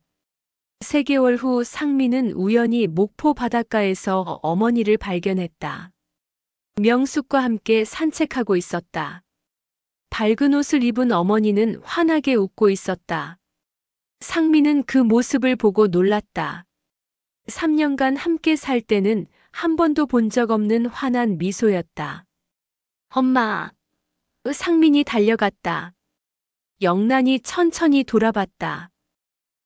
3개월 후 상민은 우연히 목포 바닷가에서 어머니를 발견했다. 명숙과 함께 산책하고 있었다. 밝은 옷을 입은 어머니는 환하게 웃고 있었다. 상민은 그 모습을 보고 놀랐다. 3년간 함께 살 때는 한 번도 본 적 없는 환한 미소였다. 엄마. 상민이 달려갔다. 영란이 천천히 돌아봤다.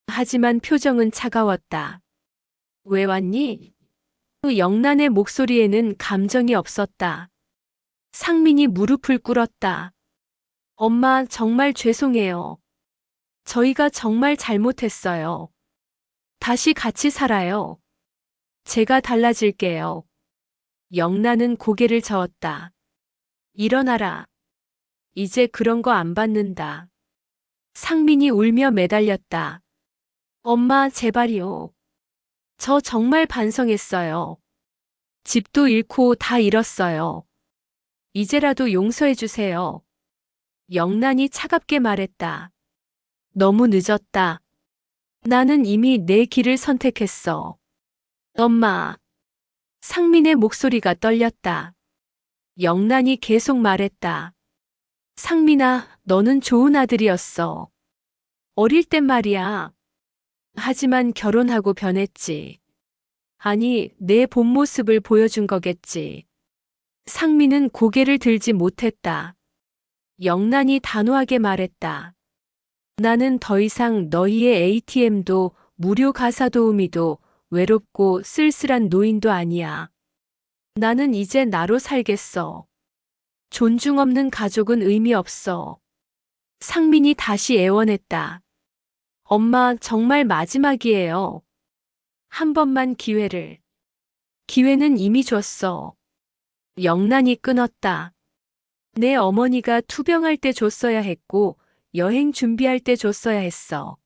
하지만 표정은 차가웠다. 왜 왔니? 영란의 목소리에는 감정이 없었다. 상민이 무릎을 꿇었다. 엄마, 정말 죄송해요. 저희가 정말 잘못했어요. 다시 같이 살아요. 제가 달라질게요. 영란은 고개를 저었다. 일어나라. 이제 그런 거 안 받는다. 상민이 울며 매달렸다. 엄마, 제발이요. 저 정말 반성했어요. 집도 잃고 다 잃었어요. 이제라도 용서해 주세요. 영란이 차갑게 말했다. 너무 늦었다. 나는 이미 내 길을 선택했어. 엄마. 상민의 목소리가 떨렸다. 영란이 계속 말했다. 상민아, 너는 좋은 아들이었어. 어릴 땐 말이야. 하지만 결혼하고 변했지. 아니, 내 본 모습을 보여준 거겠지. 상민은 고개를 들지 못했다. 영란이 단호하게 말했다. 나는 더 이상 너희의 ATM도 무료 가사 도우미도 외롭고 쓸쓸한 노인도 아니야. 나는 이제 나로 살겠어. 존중 없는 가족은 의미 없어. 상민이 다시 애원했다. 엄마, 정말 마지막이에요. 한 번만 기회를. 기회는 이미 줬어. 영란이 끊었다. 내 어머니가 투병할 때 줬어야 했고 여행 준비할 때 줬어야 했어.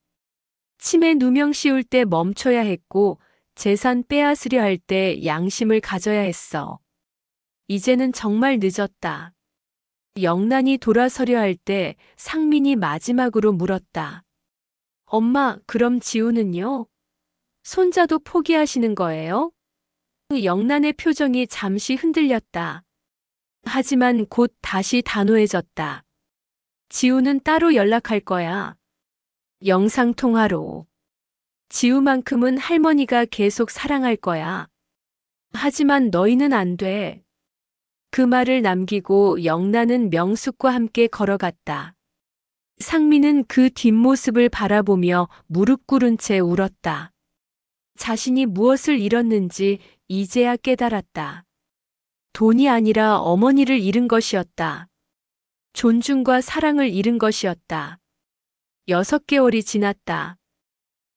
치매 누명 씌울 때 멈춰야 했고 재산 빼앗으려 할 때 양심을 가져야 했어. 이제는 정말 늦었다. 영란이 돌아서려 할 때 상민이 마지막으로 물었다. 엄마, 그럼 지우는요? 손자도 포기하시는 거예요? 영란의 표정이 잠시 흔들렸다. 하지만 곧 다시 단호해졌다. 지우는 따로 연락할 거야. 영상통화로. 지우만큼은 할머니가 계속 사랑할 거야. 하지만 너희는 안 돼. 그 말을 남기고 영란은 명숙과 함께 걸어갔다. 상민은 그 뒷모습을 바라보며 무릎 꿇은 채 울었다. 자신이 무엇을 잃었는지 이제야 깨달았다. 돈이 아니라 어머니를 잃은 것이었다. 존중과 사랑을 잃은 것이었다. 6개월이 지났다.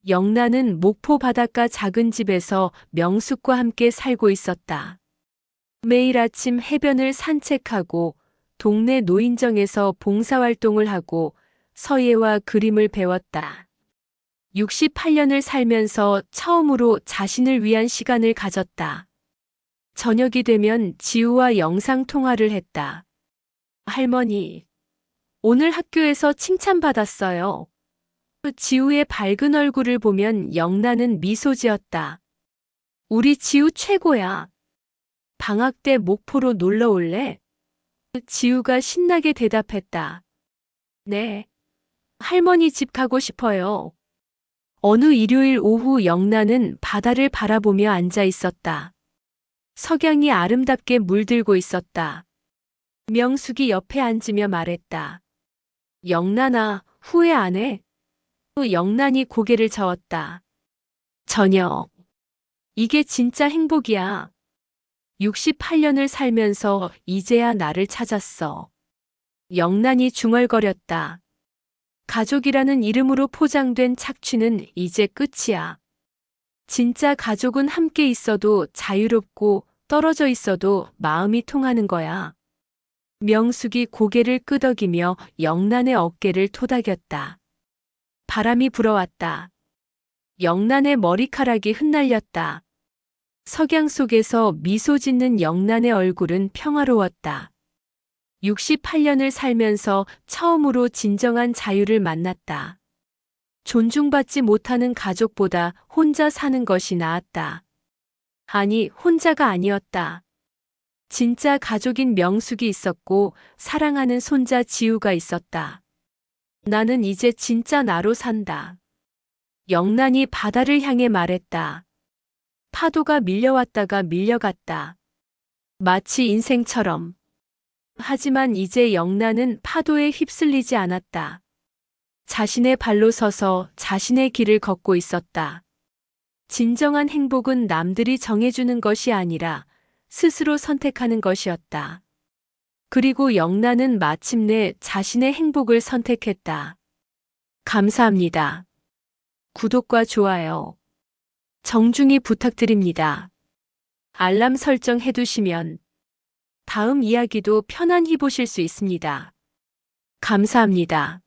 영란은 목포 바닷가 작은 집에서 명숙과 함께 살고 있었다. 매일 아침 해변을 산책하고 동네 노인정에서 봉사활동을 하고 서예와 그림을 배웠다. 68년을 살면서 처음으로 자신을 위한 시간을 가졌다. 저녁이 되면 지우와 영상통화를 했다. 할머니, 오늘 학교에서 칭찬받았어요. 지우의 밝은 얼굴을 보면 영란은 미소 지었다. 우리 지우 최고야. 방학 때 목포로 놀러 올래? 지우가 신나게 대답했다. 네. 할머니 집 가고 싶어요. 어느 일요일 오후 영란은 바다를 바라보며 앉아 있었다. 석양이 아름답게 물들고 있었다. 명숙이 옆에 앉으며 말했다. 영란아, 후회 안 해? 영란이 고개를 저었다. 전혀. 이게 진짜 행복이야. 68년을 살면서 이제야 나를 찾았어. 영란이 중얼거렸다. 가족이라는 이름으로 포장된 착취는 이제 끝이야. 진짜 가족은 함께 있어도 자유롭고 떨어져 있어도 마음이 통하는 거야. 명숙이 고개를 끄덕이며 영란의 어깨를 토닥였다. 바람이 불어왔다. 영란의 머리카락이 흩날렸다. 석양 속에서 미소 짓는 영란의 얼굴은 평화로웠다. 68년을 살면서 처음으로 진정한 자유를 만났다. 존중받지 못하는 가족보다 혼자 사는 것이 나았다. 아니, 혼자가 아니었다. 진짜 가족인 명숙이 있었고 사랑하는 손자 지우가 있었다. 나는 이제 진짜 나로 산다. 영란이 바다를 향해 말했다. 파도가 밀려왔다가 밀려갔다. 마치 인생처럼. 하지만 이제 영란은 파도에 휩쓸리지 않았다. 자신의 발로 서서 자신의 길을 걷고 있었다. 진정한 행복은 남들이 정해주는 것이 아니라 스스로 선택하는 것이었다. 그리고 영란은 마침내 자신의 행복을 선택했다. 감사합니다. 구독과 좋아요, 정중히 부탁드립니다. 알람 설정 해두시면 다음 이야기도 편안히 보실 수 있습니다. 감사합니다.